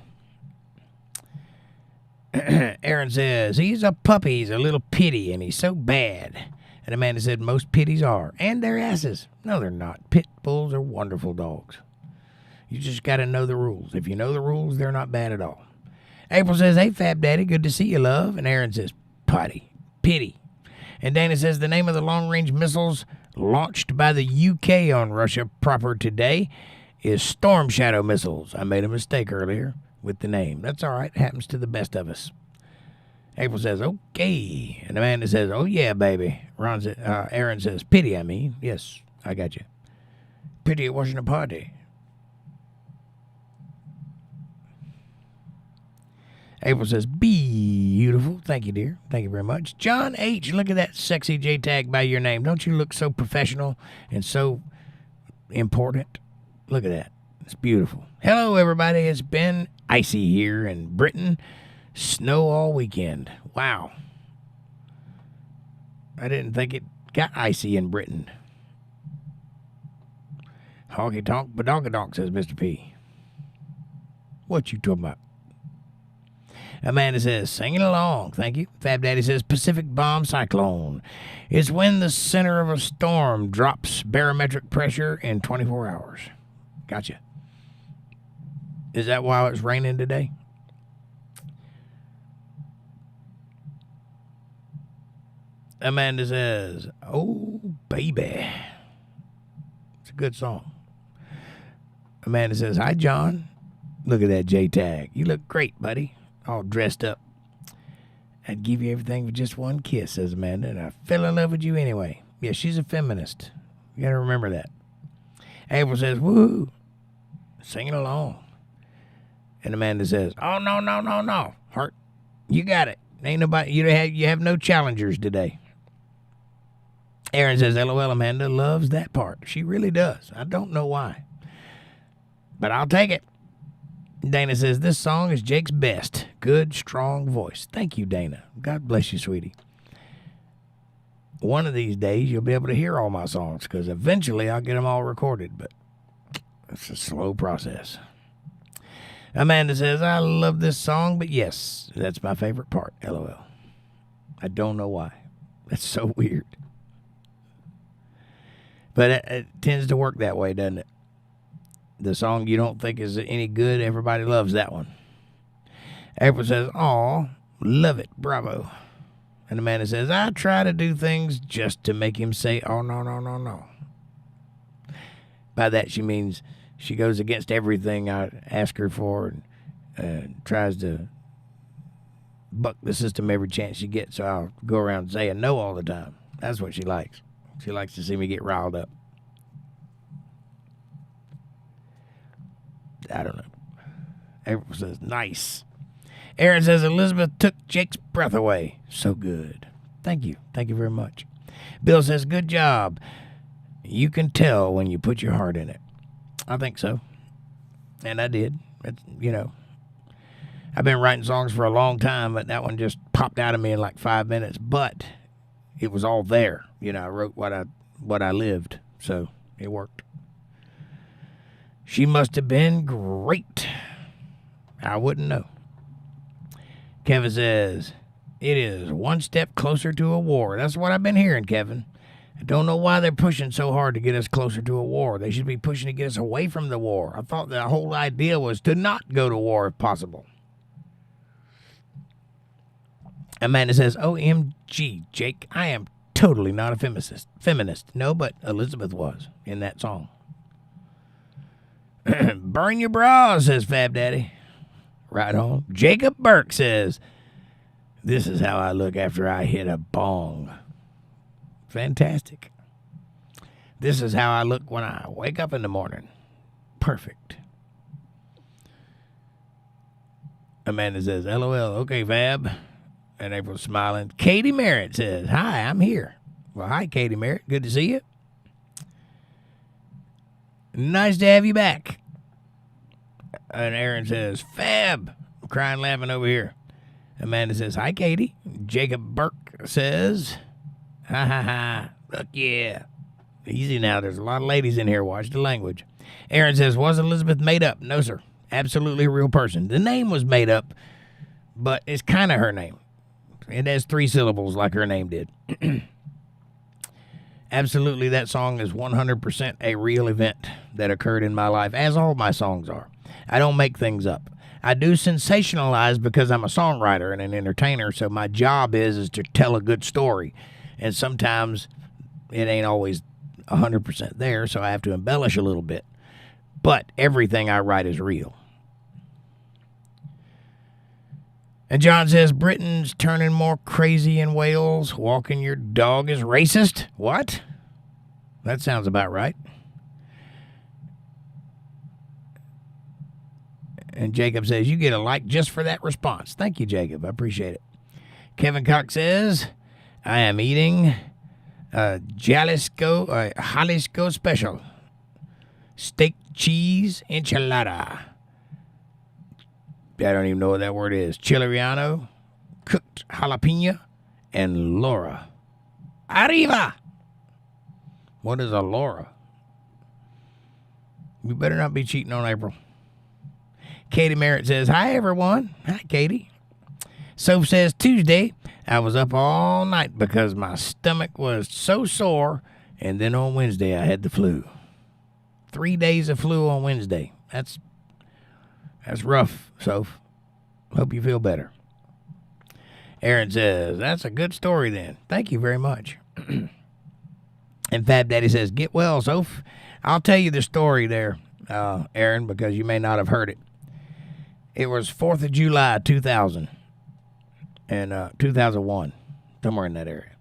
Aaron says, he's a puppy, he's a little pitty, and he's so bad. And Amanda said, most pitties are. And they're asses. No, they're not. Pit bulls are wonderful dogs. You just got to know the rules. If you know the rules, they're not bad at all. April says, hey, Fab Daddy, good to see you, love. And Aaron says, pity. And Dana says, the name of the long-range missiles launched by the UK on Russia proper today is Storm Shadow missiles. I made a mistake earlier with the name. That's all right. It happens to the best of us. April says, okay. And Amanda says, oh, yeah, baby. Aaron says, pity, I mean. Yes, I got you. Pity it wasn't a party. April says, beautiful. Thank you, dear. Thank you very much. John H., look at that sexy J tag by your name. Don't you look so professional and so important? Look at that. It's beautiful. Hello, everybody. It's been icy here in Britain. Snow all weekend. Wow. I didn't think it got icy in Britain. Honky tonk, badonka donk, says Mr. P. What you talking about? Amanda says, singing along. Thank you. Fab Daddy says, Pacific bomb cyclone. It's when the center of a storm drops barometric pressure in 24 hours. Gotcha. Is that why it's raining today? Amanda says, oh, baby. It's a good song. Amanda says, hi, John. Look at that J tag. You look great, buddy. All dressed up. I'd give you everything for just one kiss, says Amanda, and I fell in love with you anyway. Yeah, she's a feminist. You got to remember that. April says, woo, singing along. And Amanda says, oh, no. Heart, you got it. Ain't nobody, you have no challengers today. Aaron says, LOL, Amanda loves that part. She really does. I don't know why. But I'll take it. Dana says, this song is Jake's best. Good, strong voice. Thank you, Dana. God bless you, sweetie. One of these days, you'll be able to hear all my songs, because eventually I'll get them all recorded, but it's a slow process. Amanda says, I love this song, but yes, that's my favorite part, LOL. I don't know why. That's so weird. But it tends to work that way, doesn't it? The song you don't think is any good, everybody loves that one. April says, aw, love it, bravo. And Amanda says, I try to do things just to make him say, oh, no. By that she means she goes against everything I ask her for and tries to buck the system every chance she gets, so I'll go around saying no all the time. That's what she likes. She likes to see me get riled up. I don't know. April says, nice. Aaron says, Elizabeth took Jake's breath away. So good. Thank you. Thank you very much. Bill says, good job. You can tell when you put your heart in it. I think so. And I did. I've been writing songs for a long time, but that one just popped out of me in like 5 minutes. But it was all there. I wrote what I lived. So it worked. She must have been great. I wouldn't know. Kevin says, it is one step closer to a war. That's what I've been hearing, Kevin. I don't know why they're pushing so hard to get us closer to a war. They should be pushing to get us away from the war. I thought the whole idea was to not go to war if possible. Amanda says, OMG, Jake, I am totally not a feminist. No, but Elizabeth was in that song. Burn your bras, says Fab Daddy. Right on. Jacob Burke says, this is how I look after I hit a bong. Fantastic. This is how I look when I wake up in the morning. Perfect. Amanda says, LOL. Okay, Fab. And April's smiling. Katie Merritt says, hi, I'm here. Well, hi, Katie Merritt. Good to see you. Nice to have you back. And Aaron says, Fab. I'm crying, laughing over here. Amanda says, hi, Katie. Jacob Burke says, ha. Look, yeah. Easy now. There's a lot of ladies in here. Watch the language. Aaron says, was Elizabeth made up? No, sir. Absolutely a real person. The name was made up, but it's kind of her name. It has 3 syllables like her name did. Absolutely, that song is 100% a real event that occurred in my life, as all my songs are. I don't make things up. I do sensationalize because I'm a songwriter and an entertainer, so my job is to tell a good story. And sometimes it ain't always 100% there, so I have to embellish a little bit. But everything I write is real. And John says, Britain's turning more crazy in Wales. Walking your dog is racist. What? That sounds about right. And Jacob says, you get a like just for that response. Thank you, Jacob. I appreciate it. Kevin Cox says, I am eating a Jalisco special. Steak cheese enchilada. I don't even know what that word is. Chileriano, cooked jalapeno, and Laura. Arriba! What is a Laura? You better not be cheating on April. Katie Merritt says, hi, everyone. Hi, Katie. Soph says, Tuesday, I was up all night because my stomach was so sore, and then on Wednesday I had the flu. 3 days of flu on Wednesday. That's rough, Soph. Hope you feel better. Aaron says, that's a good story then. Thank you very much. And Fab Daddy says, get well, Soph. I'll tell you the story there, Aaron, because you may not have heard it. It was 4th of July, 2000. and 2001, somewhere in that area.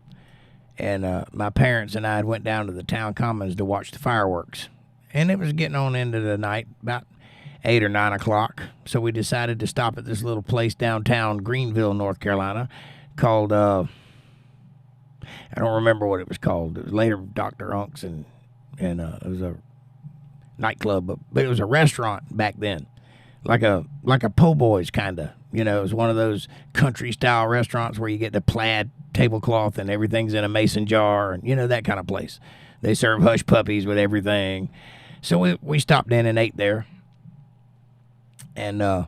And my parents and I went down to the town commons to watch the fireworks. And it was getting on into the night, about 8 or 9 o'clock. So we decided to stop at this little place downtown Greenville, North Carolina, called, I don't remember what it was called. It was later Dr. Unc's, and it was a nightclub, but it was a restaurant back then. Like a po' boys kind of. You know, it was one of those country-style restaurants where you get the plaid tablecloth and everything's in a mason jar, and, you know, that kind of place. They serve hush puppies with everything. So we stopped in and ate there. And I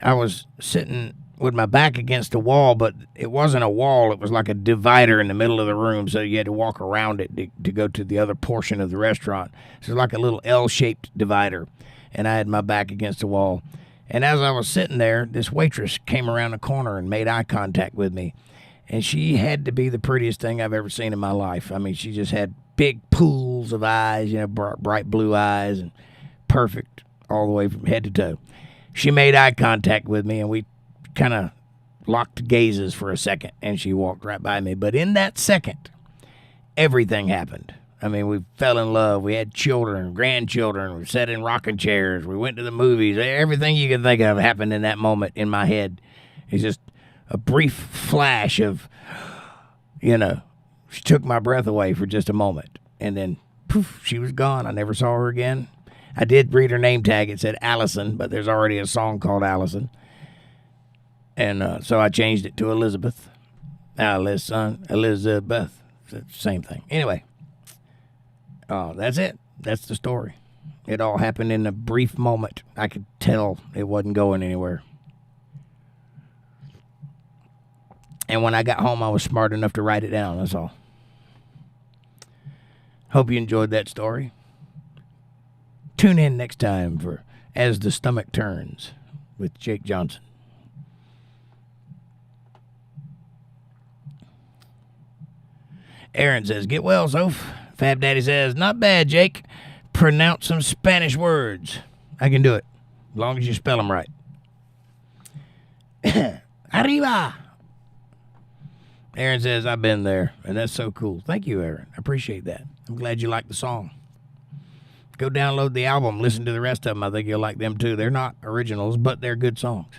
was sitting with my back against the wall, but it wasn't a wall. It was like a divider in the middle of the room, so you had to walk around it to go to the other portion of the restaurant. So it was like a little L-shaped divider, and I had my back against the wall. And as I was sitting there, this waitress came around the corner and made eye contact with me. And she had to be the prettiest thing I've ever seen in my life. I mean, she just had big pools of eyes, you know, bright blue eyes, and perfect all the way from head to toe. She made eye contact with me, and we kind of locked gazes for a second, and she walked right by me. But in that second, everything happened. I mean, we fell in love. We had children, grandchildren. We sat in rocking chairs. We went to the movies. Everything you can think of happened in that moment in my head. It's just a brief flash of, you know, she took my breath away for just a moment. And then, poof, she was gone. I never saw her again. I did read her name tag. It said Allison, but there's already a song called Allison. And so I changed it to Elizabeth. Allison, Elizabeth. Same thing. Anyway. That's it. That's the story. It all happened in a brief moment. I could tell it wasn't going anywhere. And when I got home, I was smart enough to write it down. That's all. Hope you enjoyed that story. Tune in next time for As the Stomach Turns with Jake Johnson. Aaron says, get well, Soph. Fab Daddy says, not bad, Jake. Pronounce some Spanish words. I can do it, as long as you spell them right. Arriba. Aaron says, I've been there, and that's so cool. Thank you, Aaron. I appreciate that. I'm glad you like the song. Go download the album. Listen to the rest of them. I think you'll like them, too. They're not originals, but they're good songs.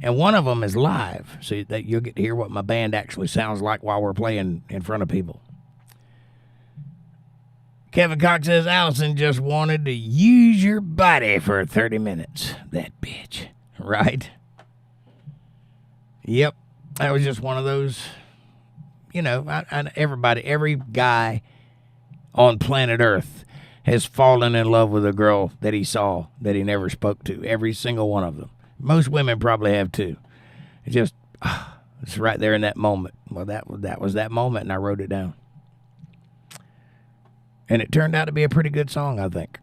And one of them is live, so that you'll get to hear what my band actually sounds like while we're playing in front of people. Kevin Cox says, Allison just wanted to use your body for 30 minutes. That bitch. Right? Yep. That was just one of those, you know, every guy on planet Earth has fallen in love with a girl that he saw that he never spoke to. Every single one of them. Most women probably have too. It just, it's right there in that moment. Well, that was that moment, and I wrote it down. And it turned out to be a pretty good song, I think.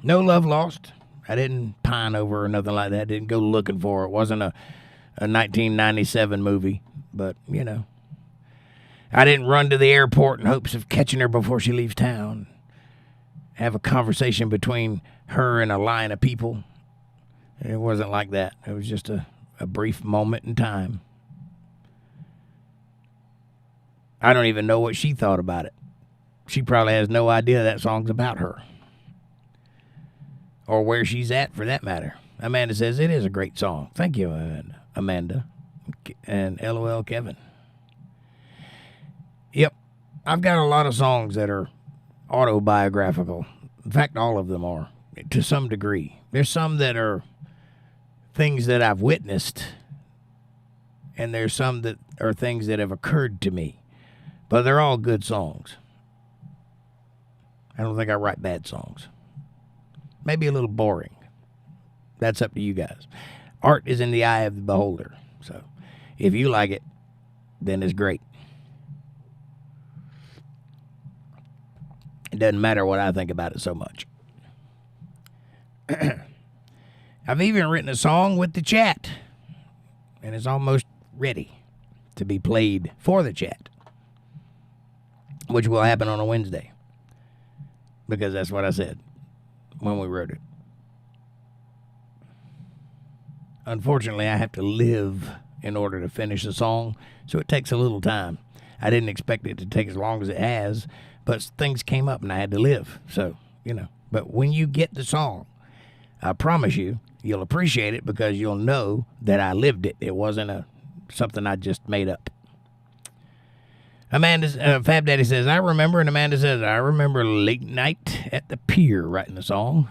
No love lost. I didn't pine over or nothing like that. Didn't go looking for it. It wasn't a 1997 movie. But, you know. I didn't run to the airport in hopes of catching her before she leaves town. Have a conversation between her and a line of people. It wasn't like that. It was just a brief moment in time. I don't even know what she thought about it. She probably has no idea that song's about her. Or where she's at, for that matter. Amanda says, it is a great song. Thank you, Amanda. And LOL Kevin. Yep. I've got a lot of songs that are autobiographical. In fact, all of them are, to some degree. There's some that are things that I've witnessed. And there's some that are things that have occurred to me. But they're all good songs. I don't think I write bad songs. Maybe a little boring. That's up to you guys. Art is in the eye of the beholder. So if you like it, then it's great. It doesn't matter what I think about it so much. I've even written a song with the chat. And it's almost ready to be played for the chat. Which will happen on a Wednesday. Because that's what I said when we wrote it. unfortunately, I have to live in order to finish a song, so it takes a little time. I didn't expect it to take as long as it has, but things came up and I had to live. So, But when you get the song, I promise you'll appreciate it because you'll know that I lived it. It wasn't something I just made up. Fab Daddy says, I remember, and Amanda says, I remember late night at the pier writing the song.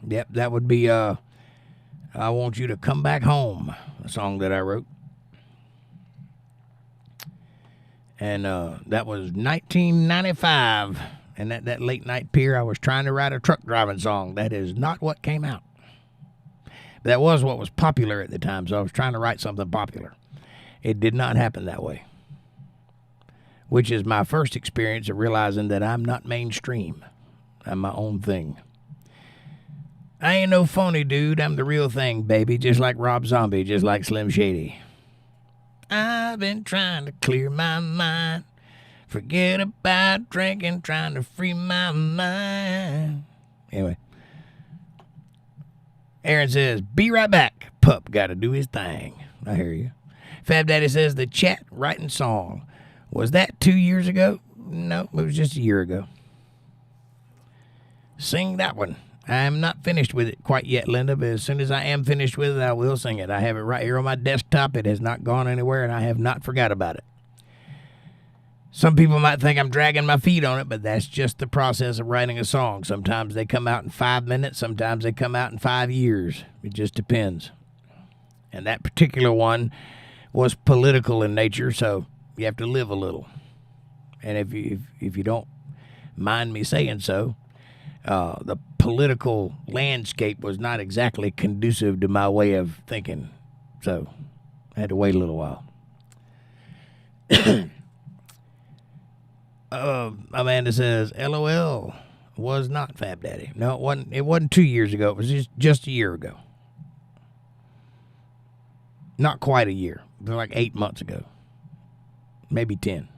Yep, that would be I Want You to Come Back Home, a song that I wrote. And that was 1995. And at that late night pier, I was trying to write a truck driving song. That is not what came out. But that was what was popular at the time, so I was trying to write something popular. It did not happen that way. Which is my first experience of realizing that I'm not mainstream. I'm my own thing. I ain't no phony dude. I'm the real thing, baby. Just like Rob Zombie, just like Slim Shady. I've been trying to clear my mind. Forget about drinking, trying to free my mind. Anyway. Aaron says, be right back. Pup got to do his thing. I hear you. Fab Daddy says, the chat writing song. Was that 2 years ago? No, it was just a year ago. Sing that one. I'm not finished with it quite yet, Linda, but as soon as I am finished with it, I will sing it. I have it right here on my desktop. It has not gone anywhere, and I have not forgot about it. Some people might think I'm dragging my feet on it, but that's just the process of writing a song. Sometimes they come out in 5 minutes. Sometimes they come out in 5 years. It just depends. And that particular one was political in nature, so you have to live a little. And if you don't mind me saying so, the political landscape was not exactly conducive to my way of thinking. So I had to wait a little while. Amanda says, LOL was not Fab Daddy. No, it wasn't. It wasn't 2 years ago. It was just a year ago. Not quite a year. It was like 8 months ago. Maybe 10.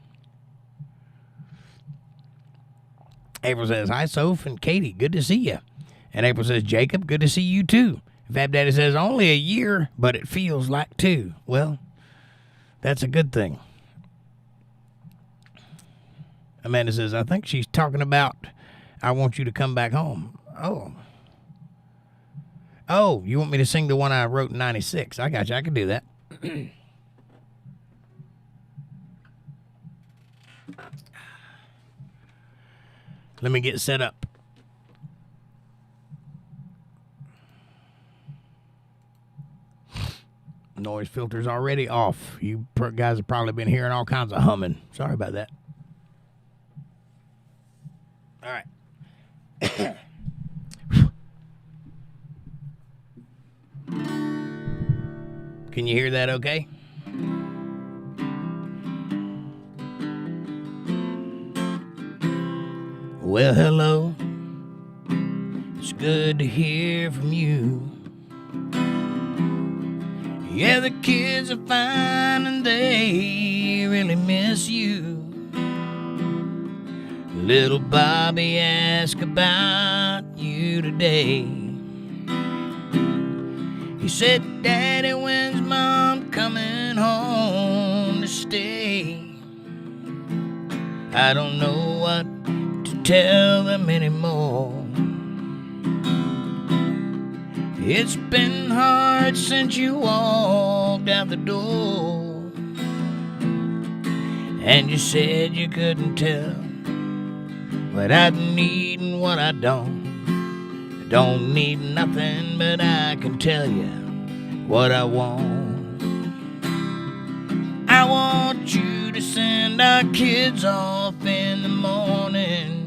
April says, hi, Soph and Katie. Good to see you. And April says, Jacob, good to see you too. Fab Daddy says, only a year, but it feels like 2. Well, that's a good thing. Amanda says, I think she's talking about I Want You to Come Back Home. Oh, you want me to sing the one I wrote in 96? I got you. I can do that. Let me get set up. Noise filter's already off. You guys have probably been hearing all kinds of humming. Sorry about that. All right. Can you hear that okay? Well, hello. It's good to hear from you. Yeah, the kids are fine and they really miss you. Little Bobby asked about you today. He said, Daddy, when's Mom coming home to stay? I don't know what to tell them anymore. It's been hard since you walked out the door, and you said you couldn't tell what I need and what I don't. I don't need nothing, but I can tell you what I want. I want you to send our kids off in the morning.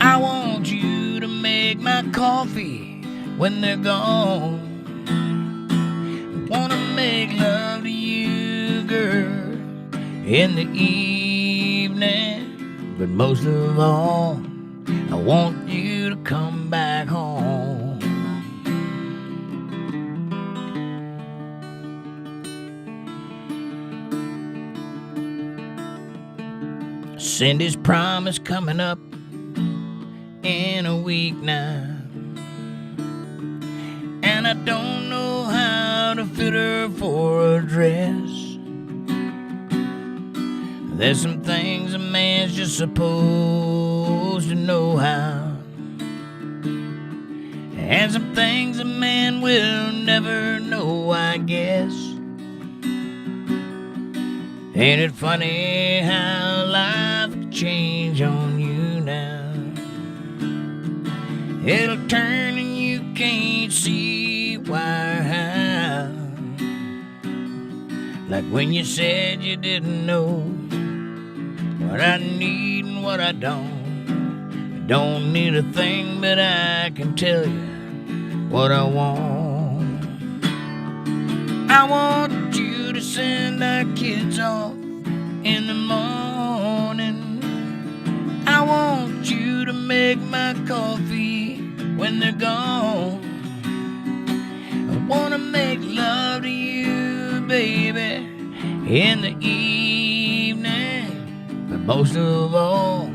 I want you to make my coffee when they're gone. I wanna make love to you, girl, in the evening. But most of all, I want you to come back home. Cindy's prom is coming up in a week now, and and I don't know how to fit her for a dress. There's some things a man's just supposed to know how, and some things a man will never know, I guess. Ain't it funny how life can change on you now? It'll turn and you can't see why or how. Like when you said you didn't know what I need and what I don't. I don't need a thing, but I can tell you what I want. I want you to send our kids off in the morning. I want you to make my coffee when they're gone. I want to make love to you, baby, in the evening. But most of all,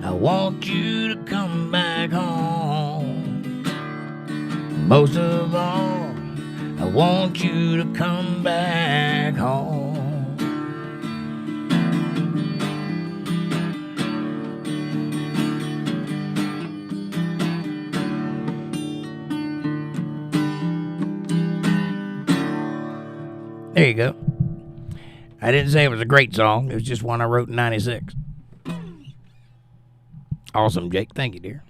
I want you to come back home. Most of all, I want you to come back home. There you go. I didn't say it was a great song. It was just one I wrote in 96. Awesome, Jake. Thank you, dear.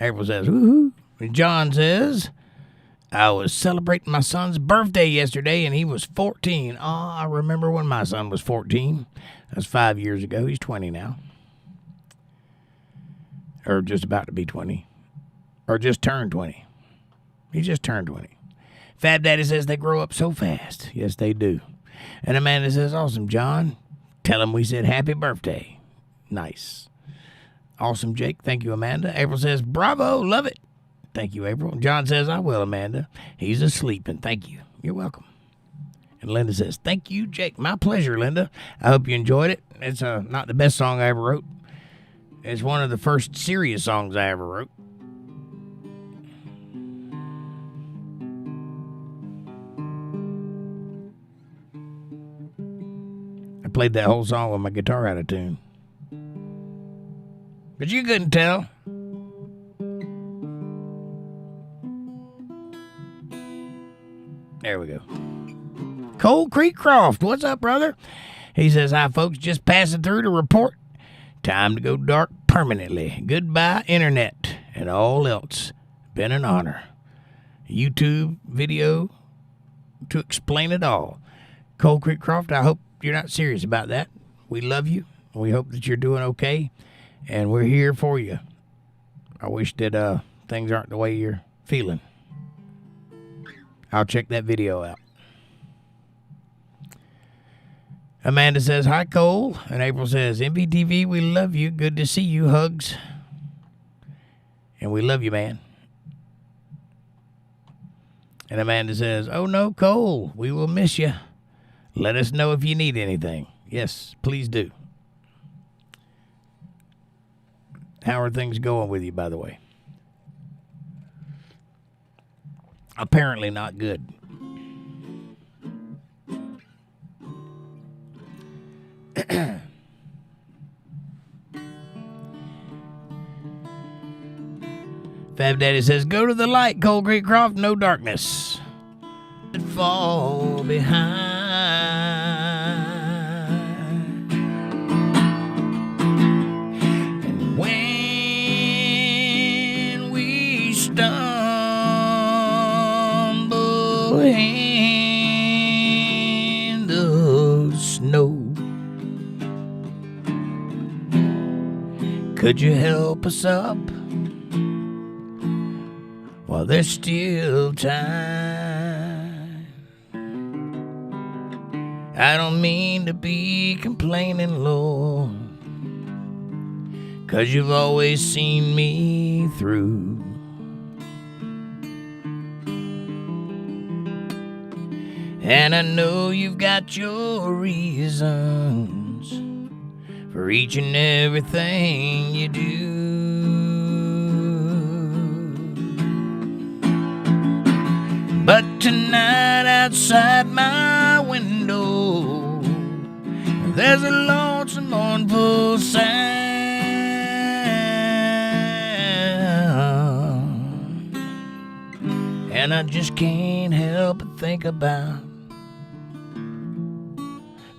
April says, woohoo. John says, I was celebrating my son's birthday yesterday, and he was 14. Oh, I remember when my son was 14. That's 5 years ago. He's 20 now. Or just about to be 20. Or just turned 20. He just turned 20. Fab Daddy says they grow up so fast. Yes, they do. And Amanda says, awesome, John. Tell him we said happy birthday. Nice. Awesome, Jake. Thank you, Amanda. April says, bravo, love it. Thank you, April. John says, I will, Amanda. He's asleep, and thank you. You're welcome. And Linda says, thank you, Jake. My pleasure, Linda. I hope you enjoyed it. It's not the best song I ever wrote. It's one of the first serious songs I ever wrote. I played that whole song with my guitar out of tune. But you couldn't tell. There we go. Cold Creek Croft, what's up, brother? He says, hi, folks, just passing through to report. Time to go dark permanently. Goodbye, internet, and all else. Been an honor. YouTube video to explain it all. Cold Creek Croft, I hope you're not serious about that. We love you. We hope that you're doing okay, and we're here for you. I wish that things aren't the way you're feeling. I'll check that video out. Amanda says, hi, Cole. And April says, MBTV, we love you. Good to see you. Hugs. And we love you, man. And Amanda says, oh, no, Cole, we will miss you. Let us know if you need anything. Yes, please do. How are things going with you, by the way? Apparently not good. Fab Daddy says, go to the light, Cold Creek Croft, no darkness. Fall behind. And when we stumble in the snow, could you help us up while there's still time? I don't mean to be complaining, Lord, 'cause you've always seen me through. And I know you've got your reasons for each and everything you do. Tonight outside my window, there's a lonesome, mournful sound, and I just can't help but think about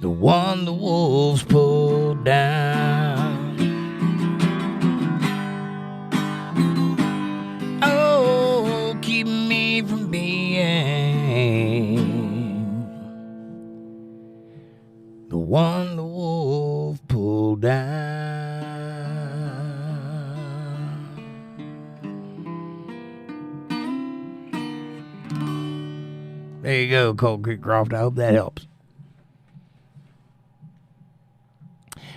the one the wolves pulled down. Oh, keep me from being the one the wolf pulled down. There you go, Cold Creek Croft. I hope that helps.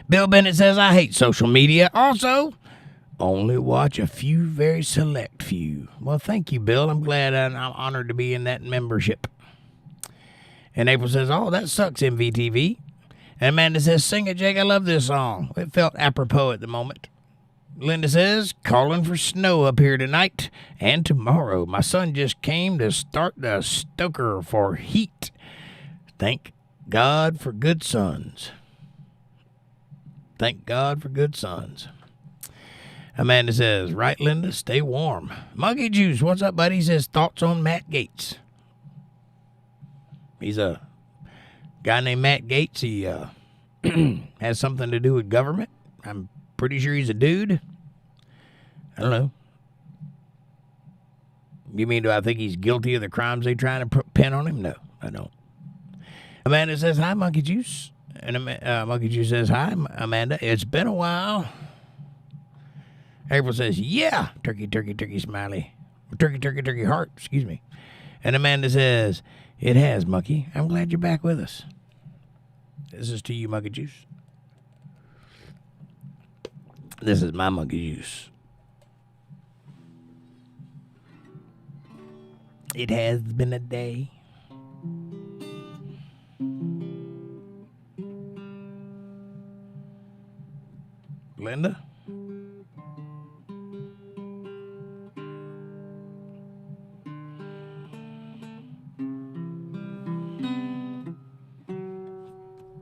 Bill Bennett says, I hate social media. Also, only watch a few, very select few. Well, thank you, Bill. I'm glad and I'm honored to be in that membership. And April says, oh, that sucks, MVTV. And Amanda says, sing it, Jake. I love this song. It felt apropos at the moment. Linda says, calling for snow up here tonight and tomorrow. My son just came to start the stoker for heat. Thank God for good sons. Thank God for good sons. Amanda says, right, Linda, stay warm. Monkey Juice, what's up, buddy? He says, thoughts on Matt Gaetz. He's a guy named Matt Gaetz. He has something to do with government. I'm pretty sure he's a dude. I don't know. You mean, do I think he's guilty of the crimes they're trying to pin on him? No, I don't. Amanda says, hi, Monkey Juice. And Monkey Juice says, hi, Amanda. It's been a while. April says, yeah. Turkey, turkey, turkey, smiley. Turkey, turkey, turkey, heart. Excuse me. And Amanda says, it has, Monkey. I'm glad you're back with us. This is to you, Monkey Juice. This is my Monkey Juice. It has been a day. Linda?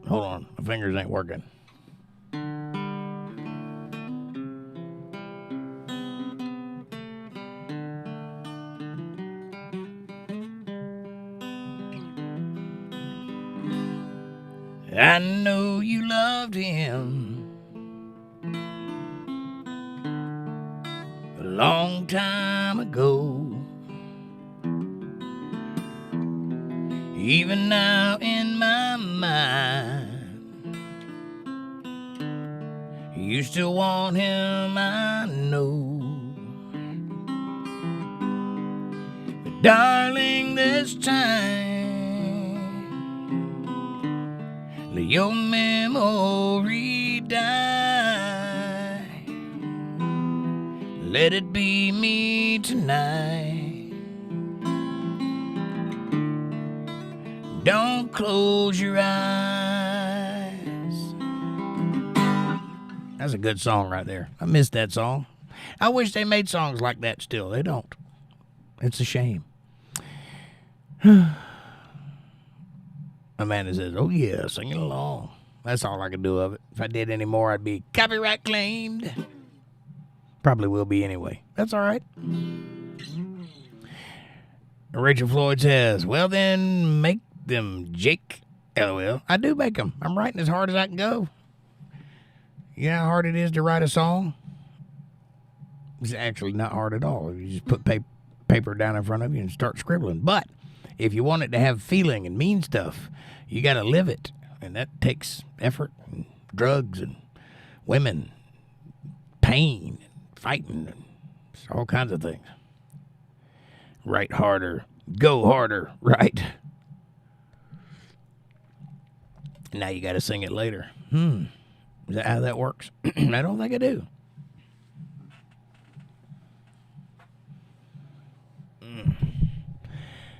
Hold on, my fingers ain't working. I know you loved him a long time ago. Even now in my mind, you still want him, I know. But darling, this time, let your memory die. Let it be me tonight. Don't close your eyes. That's a good song right there. I missed that song. I wish they made songs like that still. They don't. It's a shame. Amanda says, oh yeah, sing it along. That's all I can do of it. If I did any more, I'd be copyright claimed. Probably will be anyway. That's all right. Rachel Floyd says, well then, make them, Jake. LOL. I do make them. I'm writing as hard as I can go. You know how hard it is to write a song? It's actually not hard at all. You just put paper down in front of you and start scribbling. But if you want it to have feeling and mean stuff, you got to live it. And that takes effort and drugs and women, pain, and fighting, and all kinds of things. Write harder. Go harder. Right. Now you got to sing it later. Is that how that works? I don't think I do.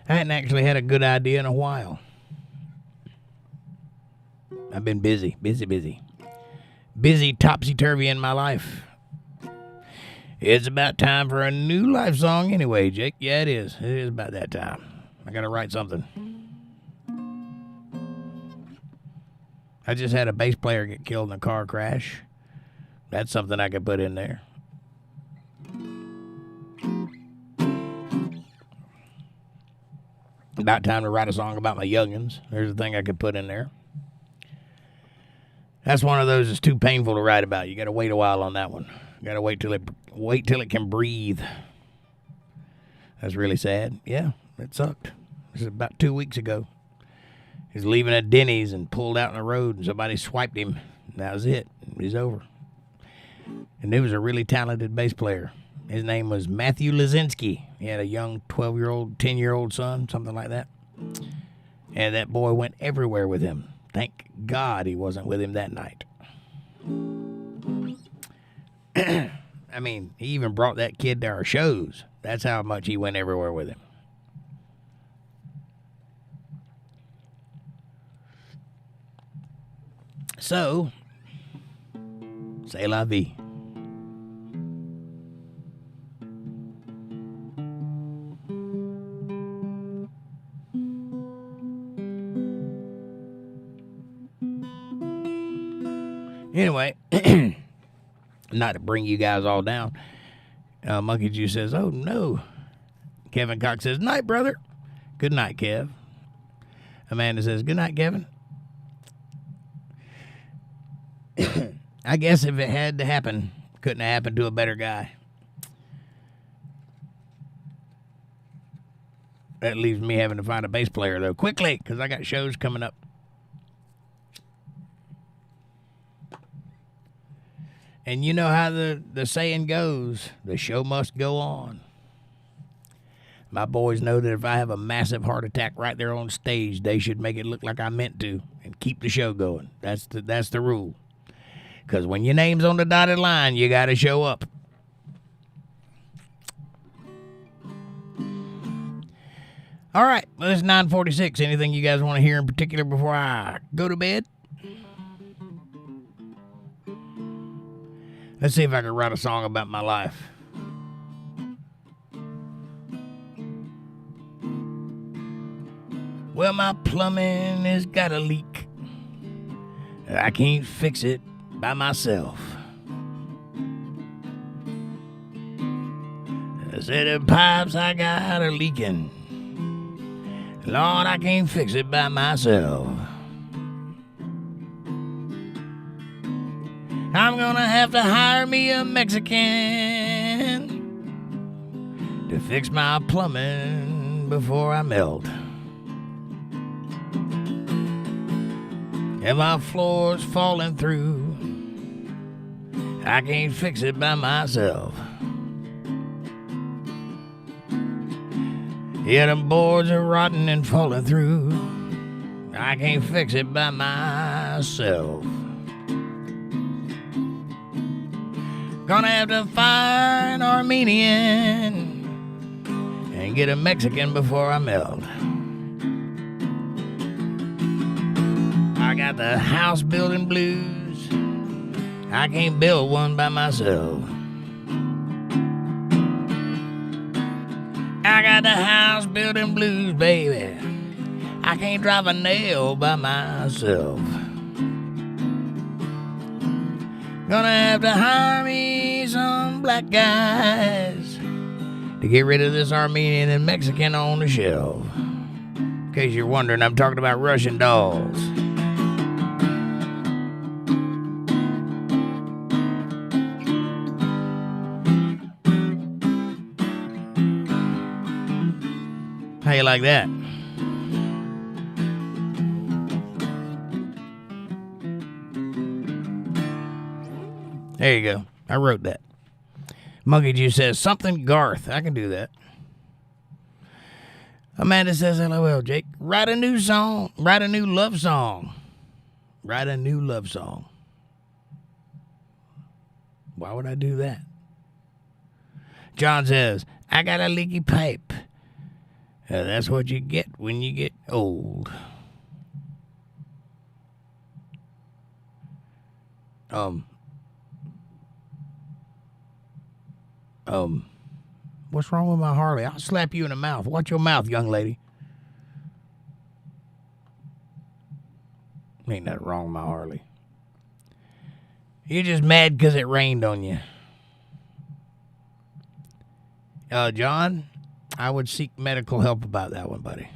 I hadn't actually had a good idea in a while. I've been busy, topsy-turvy in my life. It's about time for a new life song anyway, Jake. Yeah, it is. It is about that time. I got to write something. I just had a bass player get killed in a car crash. That's something I could put in there. About time to write a song about my youngins. There's a thing I could put in there. That's one of those that's too painful to write about. You got to wait a while on that one. You got to wait till it can breathe. That's really sad. Yeah, it sucked. This is about 2 weeks ago. He's leaving at Denny's and pulled out in the road, and somebody swiped him. That was it. He's over. And he was a really talented bass player. His name was Matthew Lazinski. He had a young 12-year-old, 10-year-old son, something like that. And that boy went everywhere with him. Thank God he wasn't with him that night. I mean, he even brought that kid to our shows. That's how much he went everywhere with him. So, c'est la vie. Anyway, not to bring you guys all down, Monkey Juice says, oh no. Kevin Cox says, night, brother. Good night, Kev. Amanda says, good night, Kevin. I guess if it had to happen, couldn't have happened to a better guy. That leaves me having to find a bass player, though, quickly, because I got shows coming up. And you know how the saying goes, the show must go on. My boys know that if I have a massive heart attack right there on stage, they should make it look like I meant to and keep the show going. That's the rule. Because when your name's on the dotted line, you got to show up. All right, well, it's 9:46. Anything you guys want to hear in particular before I go to bed? Let's see if I can write a song about my life. Well, my plumbing has got a leak. I can't fix it by myself. A set of pipes I got are leaking. Lord, I can't fix it by myself. I'm gonna have to hire me a Mexican to fix my plumbing before I melt. And my floor's falling through. I can't fix it by myself. Yeah, them boards are rotting and falling through. I can't fix it by myself. Gonna have to find an Armenian and get a Mexican before I melt. I got the house building blues. I can't build one by myself. I got the house building blues, baby. I can't drive a nail by myself. Gonna have to hire me some black guys to get rid of this Armenian and Mexican on the shelf. In case you're wondering, I'm talking about Russian dolls. How you like that? There you go. I wrote that. Monkey Juice says, something Garth. I can do that. Amanda says, LOL, Jake. Write a new song. Write a new love song. Write a new love song. Why would I do that? John says, I got a leaky pipe. That's what you get when you get old. What's wrong with my Harley? I'll slap you in the mouth. Watch your mouth, young lady. Ain't nothing wrong with my Harley. You're just mad because it rained on you. John, I would seek medical help about that one, buddy.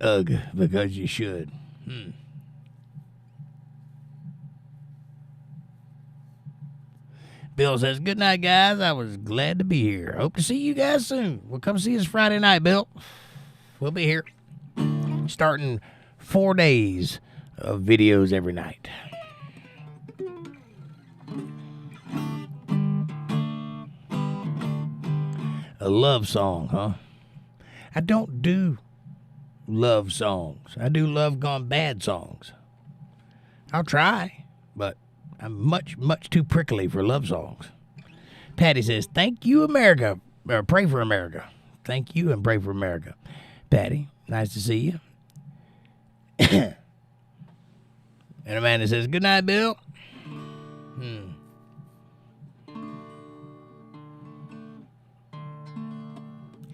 Ugh, because you should. Bill says, good night, guys. I was glad to be here. Hope to see you guys soon. Well, come see us Friday night, Bill. We'll be here. Starting 4 days of videos every night. A love song, huh? I don't do love songs. I do love gone bad songs. I'll try, but I'm much, much too prickly for love songs. Patty says, thank you, America. Or pray for America. Thank you and pray for America. Patty, nice to see you. And Amanda says, good night, Bill.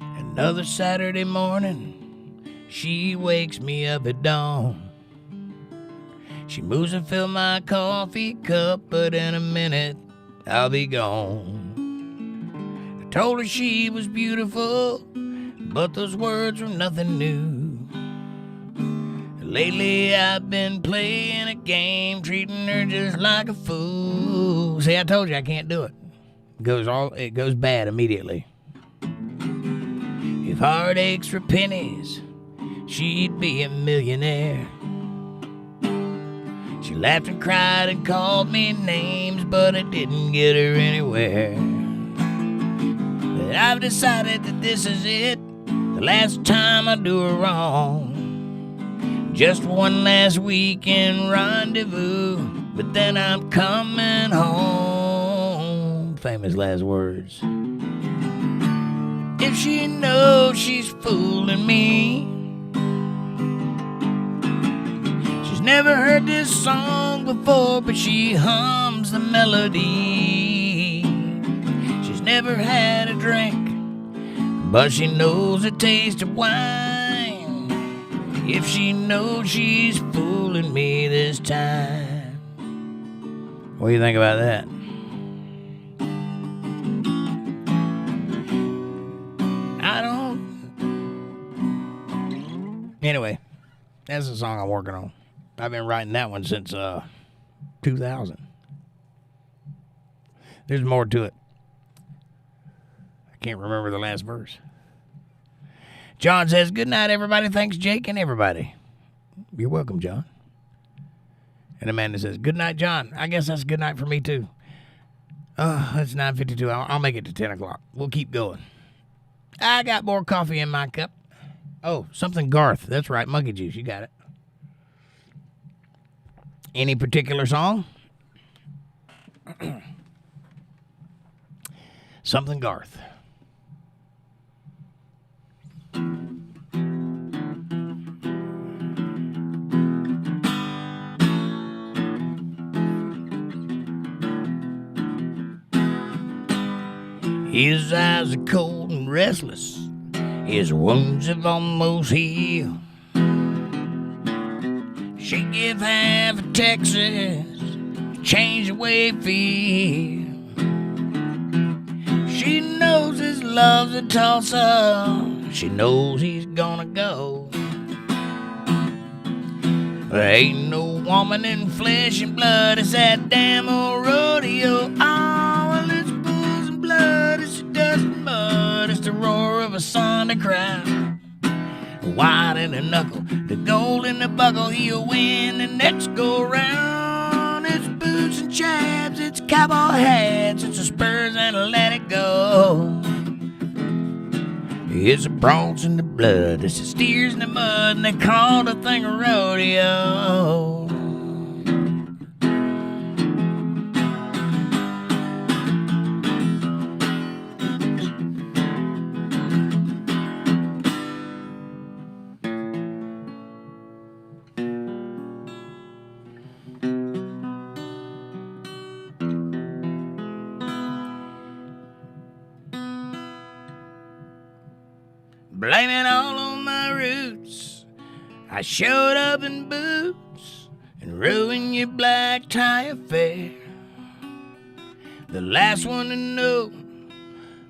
Another Saturday morning, she wakes me up at dawn. She moves and fills my coffee cup, but in a minute, I'll be gone. I told her she was beautiful, but those words were nothing new. Lately, I've been playing a game, treating her just like a fool. See, I told you I can't do it. It goes bad immediately. If heartaches were pennies, she'd be a millionaire. She laughed and cried and called me names, but it didn't get her anywhere. But I've decided that this is it, the last time I do her wrong. Just one last weekend rendezvous, but then I'm coming home. Famous last words. If she knows she's fooling me, she's never heard this song before, but she hums the melody. She's never had a drink, but she knows the taste of wine. If she knows she's fooling me this time. What do you think about that? Anyway, that's the song I'm working on. I've been writing that one since 2000. There's more to it. I can't remember the last verse. John says, good night, everybody. Thanks, Jake and everybody. You're welcome, John. And Amanda says, good night, John. I guess that's good night for me, too. It's 9:52. I'll make it to 10 o'clock. We'll keep going. I got more coffee in my cup. Oh, something Garth. That's right, monkey juice. You got it. Any particular song? Something Garth. His eyes are cold and restless. His wounds have almost healed. She give half of Texas, change the way it feels. She knows his love's a toss-up. She knows he's gonna go. There ain't no woman in flesh and blood. It's that damn old rodeo. Oh, well, it's bulls and blood. It's dust and mud. It's the roar of a Sunday crowd. White in the knuckle, the gold in the buckle. He'll win the next go round. It's boots and chaps. It's cowboy hats. It's the spurs and let it go. It's the broncs in the blood. It's the steers in the mud. And they call the thing a rodeo. Blame it all on my roots. I showed up in boots and ruined your black tie affair. The last one to know,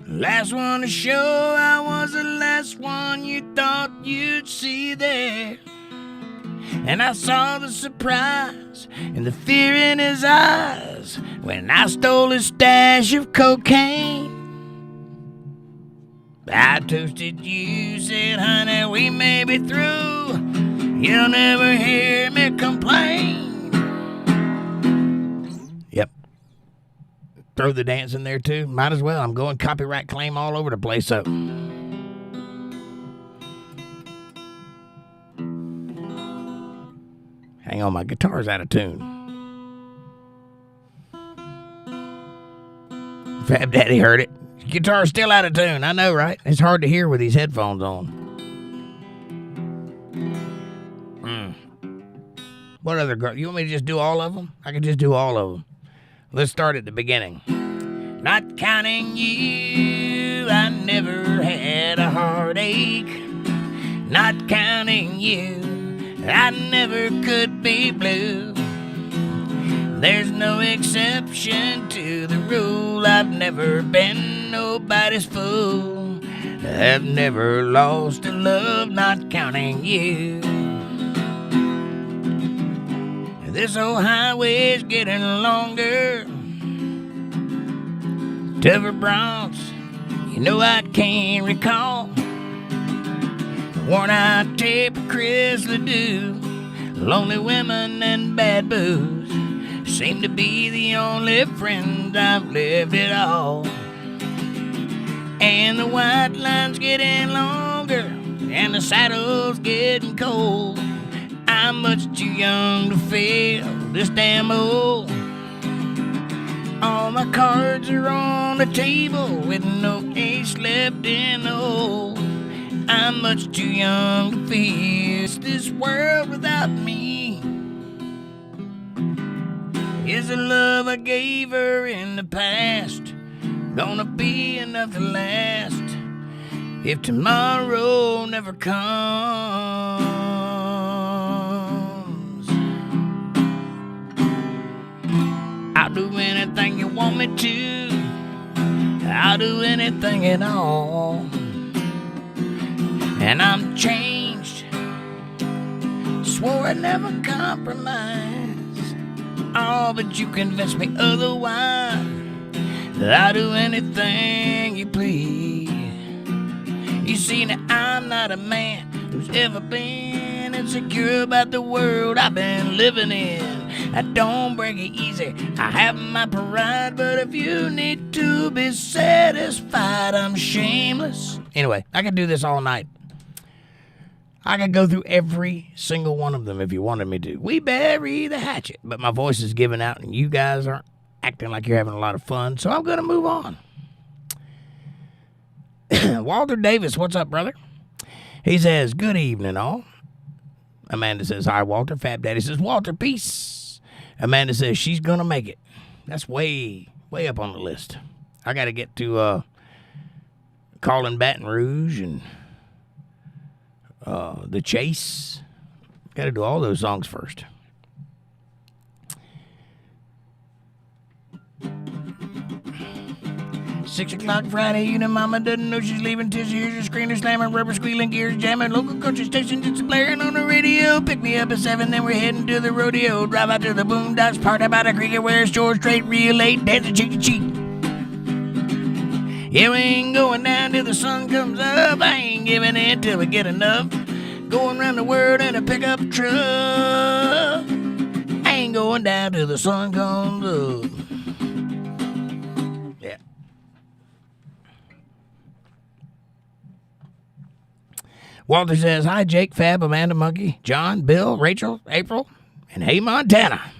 last one to show, I was the last one you thought you'd see there. And I saw the surprise and the fear in his eyes when I stole his stash of cocaine. I toasted you, said, honey, we may be through. You'll never hear me complain. Yep. Throw the dance in there too. Might as well. I'm going copyright claim all over the place. So hang on, my guitar's out of tune. Fab Daddy heard it. Guitar's still out of tune. I know, right? It's hard to hear with these headphones on. What other girl? You want me to just do all of them? I can just do all of them. Let's start at the beginning. Not counting you, I never had a heartache. Not counting you, I never could be blue. There's no exception to the rule. I've never been nobody's fool. I've never lost a love, not counting you. This old highway's getting longer. Tougher Bronx, you know I can't recall. Worn out tape of Chris Ledoux. Lonely women and bad booze seem to be the only friends I've lived at all. And the white line's getting longer, and the saddle's getting cold. I'm much too young to feel this damn old. All my cards are on the table with no ace left in the hole. I'm much too young to face this world without me. Is the love I gave her in the past gonna be enough to last if tomorrow never comes? I'll do anything you want me to. I'll do anything at all. And I'm changed. Swore I'd never compromise. Oh, but you convinced me otherwise. I'll do anything you please. You see, now I'm not a man who's ever been insecure about the world I've been living in. I don't break it easy, I have my pride, but if you need to be satisfied, I'm shameless. Anyway, I could do this all night. I could go through every single one of them if you wanted me to. We bury the hatchet, but my voice is giving out and you guys aren't acting like you're having a lot of fun, so I'm going to move on. Walter Davis, what's up, brother? He says, good evening, all. Amanda says, hi, Walter. Fab Daddy says, Walter, peace. Amanda says, she's going to make it. That's way up on the list. I got to get to Calling Baton Rouge and The Chase. Got to do all those songs first. Six o'clock Friday, you know mama doesn't know she's leaving till she hears her screaming, slamming, rubber squealing, gears jamming, local country station just blaring on the radio. Pick me up at 7, then we're heading to the rodeo. Drive out to the boondocks, party about a creek, where shore straight, real late, dancing cheek to cheek. Yeah, we ain't going down till the sun comes up. I ain't giving in till we get enough. Going around the world in a pickup truck. I ain't going down till the sun comes up. Yeah. Walter says, hi, Jake, Fab, Amanda, Monkey, John, Bill, Rachel, April, and hey, Montana.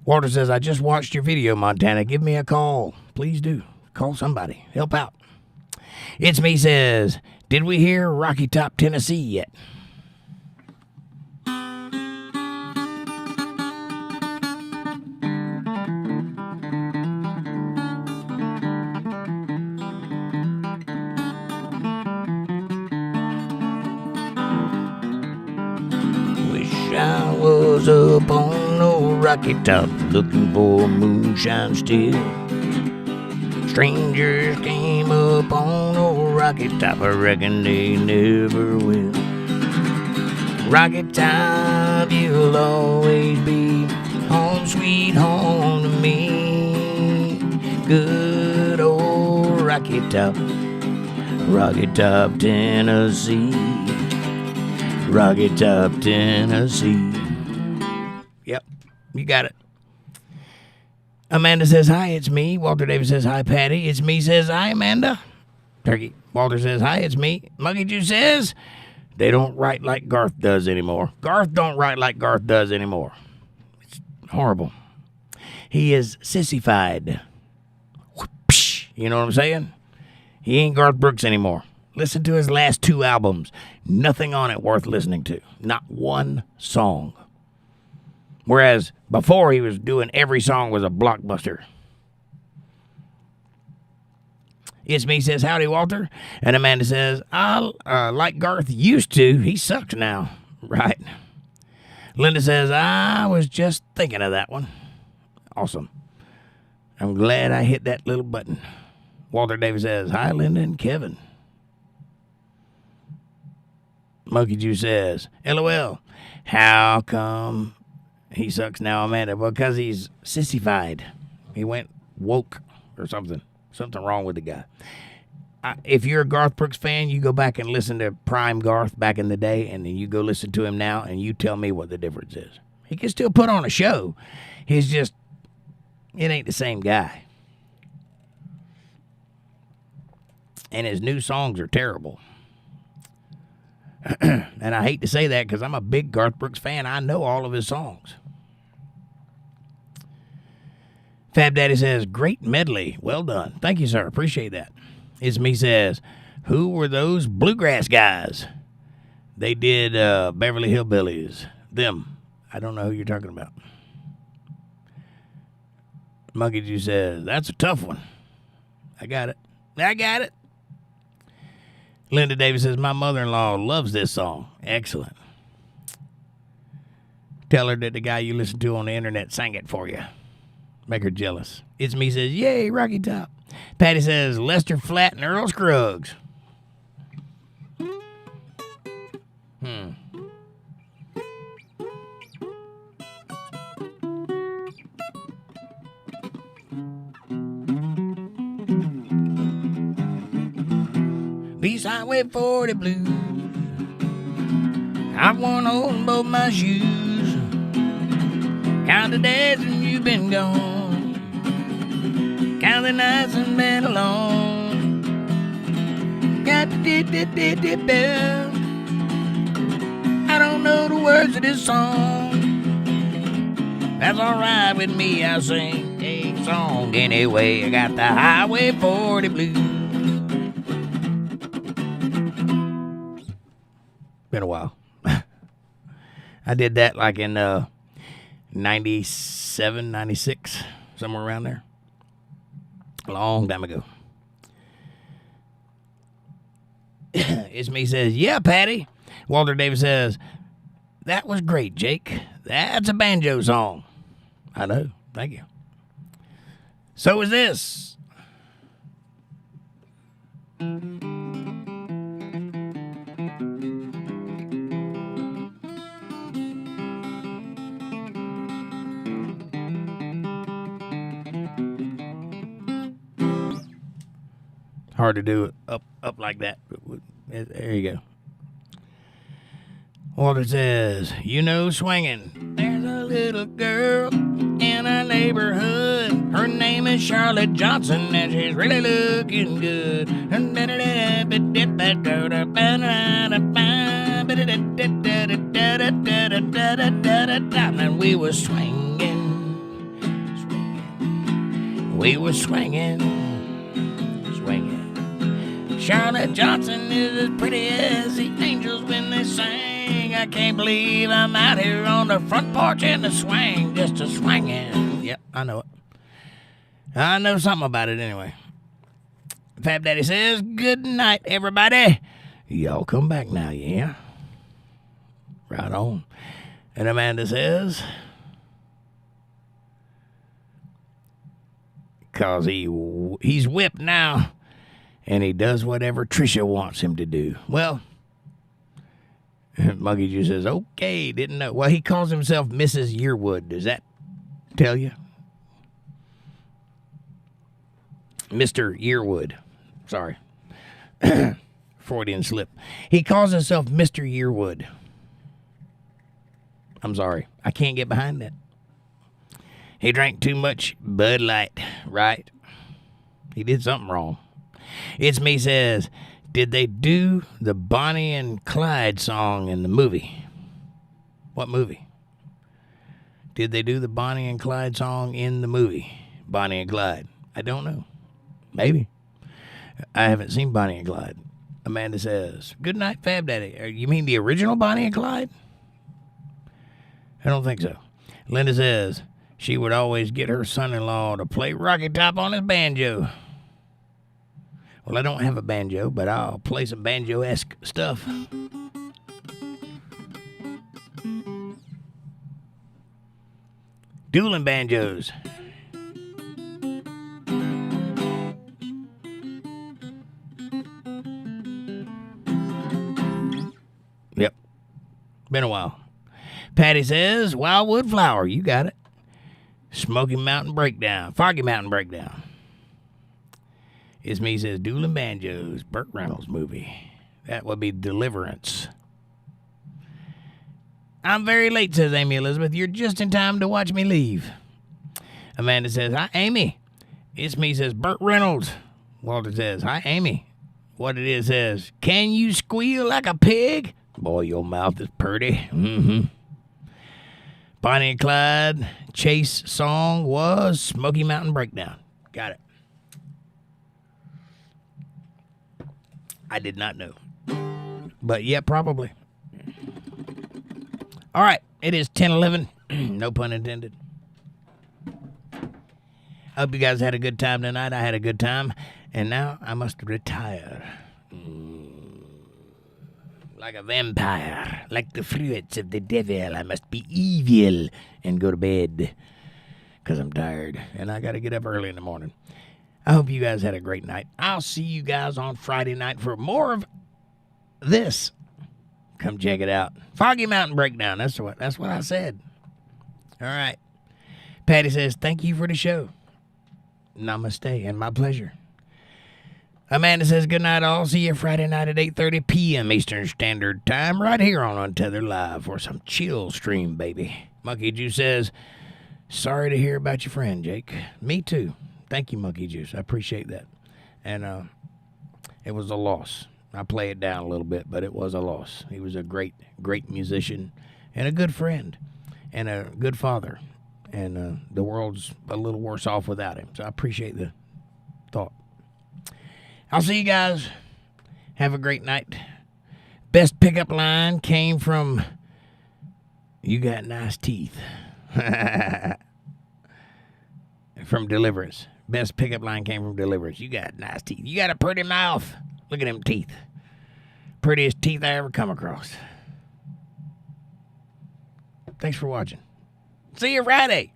Walter says, I just watched your video, Montana. Give me a call. Please do. Call somebody. Help out. It's me says, did we hear Rocky Top, Tennessee yet? was up on no rocky top looking for moonshine still. Strangers came up on old rocky top, I reckon they never will. Rocky Top, you'll always be home sweet home to me. Good old Rocky Top, Tennessee. Rocky Top, Tennessee. Yep, you got it. Amanda says, hi, it's me. Walter Davis says, hi, Patty. It's me says, hi, Amanda. Turkey. Walter says, hi, it's me. Monkey Juice says, they don't write like Garth does anymore. Garth don't write like Garth does anymore. It's horrible. He is sissified. Whoopsh, you know what I'm saying? He ain't Garth Brooks anymore. Listen to his last 2 albums. Nothing on it worth listening to. Not one song. Whereas before he was doing every song was a blockbuster. It's me says, howdy, Walter. And Amanda says, I like Garth used to. He sucks now. Right. Linda says, I was just thinking of that one. Awesome. I'm glad I hit that little button. Walter Davis says, hi, Linda and Kevin. Monkey Juice says, LOL. How come he sucks now, Amanda? Well, because he's sissified. He went woke or something. Something wrong with the guy. If you're a Garth Brooks fan, you go back and listen to Prime Garth back in the day, and then you go listen to him now, and you tell me what the difference is. He can still put on a show. He's just, it ain't the same guy. And his new songs are terrible. And I hate to say that because I'm a big Garth Brooks fan. I know all of his songs. Fab Daddy says, great medley. Well done. Thank you, sir. Appreciate that. It's me says, who were those bluegrass guys? They did Beverly Hillbillies. Them. I don't know who you're talking about. Monkey Juice says, that's a tough one. I got it. Linda Davis says, my mother-in-law loves this song. Excellent. Tell her that the guy you listen to on the internet sang it for you. Make her jealous. It's me says, yay, Rocky Top. Patty says, Lester Flatt and Earl Scruggs. These Highway 40 blues, I've worn on both my shoes. Count the days when you've been gone. Count the nights and been alone. Got the dip. I don't know the words of this song. That's alright with me, I sing a song anyway. I got the Highway 40 blues. Been a while. I did that like in 97, 96, somewhere around there. A long time ago. It's me says, yeah, Patty. Walter Davis says, that was great, Jake. That's a banjo song. I know. Thank you. So is this. Hard to do it up like that. There you go. Walter says, you know, swinging. There's a little girl in our neighborhood. Her name is Charlotte Johnson, and she's really looking good. And we were swinging. We were swinging. Charlotte Johnson is as pretty as the angels when they sing. I can't believe I'm out here on the front porch in the swing, just a swinging. Yep, I know it. I know something about it anyway. Fab Daddy says, good night, everybody. Y'all come back now, yeah? Right on. And Amanda says, because he's whipped now, and he does whatever Trisha wants him to do. Well, Monkey Juice says, okay, didn't know. Well, he calls himself Mrs. Yearwood. Does that tell you? Mr. Yearwood. Sorry. Freudian slip. He calls himself Mr. Yearwood. I'm sorry. I can't get behind that. He drank too much Bud Light, right? He did something wrong. It's Me says, did they do the Bonnie and Clyde song in the movie? What movie? Did they do the Bonnie and Clyde song in the movie? Bonnie and Clyde. I don't know. Maybe. I haven't seen Bonnie and Clyde. Amanda says, good night, Fab Daddy. You mean the original Bonnie and Clyde? I don't think so. Linda says, she would always get her son-in-law to play Rocky Top on his banjo. Well, I don't have a banjo, but I'll play some banjo-esque stuff. Dueling banjos. Yep. Been a while. Patty says, Wildwood Flower. You got it. Smoky Mountain Breakdown. Foggy Mountain Breakdown. It's Me says, Dueling Banjos. Burt Reynolds movie. That would be Deliverance. I'm very late, says Amy Elizabeth. You're just in time to watch me leave. Amanda says, hi, Amy. It's Me says, Burt Reynolds. Walter says, hi, Amy. What it is says, can you squeal like a pig? Boy, your mouth is pretty. Mm-hmm. Bonnie and Clyde chase song was Smoky Mountain Breakdown. Got it. I did not know. But yeah, probably. All right. It is 10:11. No pun intended. I hope you guys had a good time tonight. I had a good time. And now I must retire. Like a vampire. Like the fruits of the devil. I must be evil and go to bed. Because I'm tired. And I got to get up early in the morning. I hope you guys had a great night. I'll see you guys on Friday night for more of this. Come check it out. Foggy Mountain Breakdown. That's what I said. All right. Patty says, thank you for the show. Namaste, and my pleasure. Amanda says, good night all. See you Friday night at 8:30 p.m. Eastern Standard Time right here on Untethered Live for some chill stream, baby. Monkey Juice says, sorry to hear about your friend, Jake. Me too. Thank you, Monkey Juice. I appreciate that. And it was a loss. I play it down a little bit, but it was a loss. He was a great, great musician and a good friend and a good father. And the world's a little worse off without him. So I appreciate the thought. I'll see you guys. Have a great night. Best pickup line came from, you got nice teeth. From Deliverance. Best pickup line came from Deliverance. You got nice teeth. You got a pretty mouth. Look at them teeth. Prettiest teeth I ever come across. Thanks for watching. See you Friday.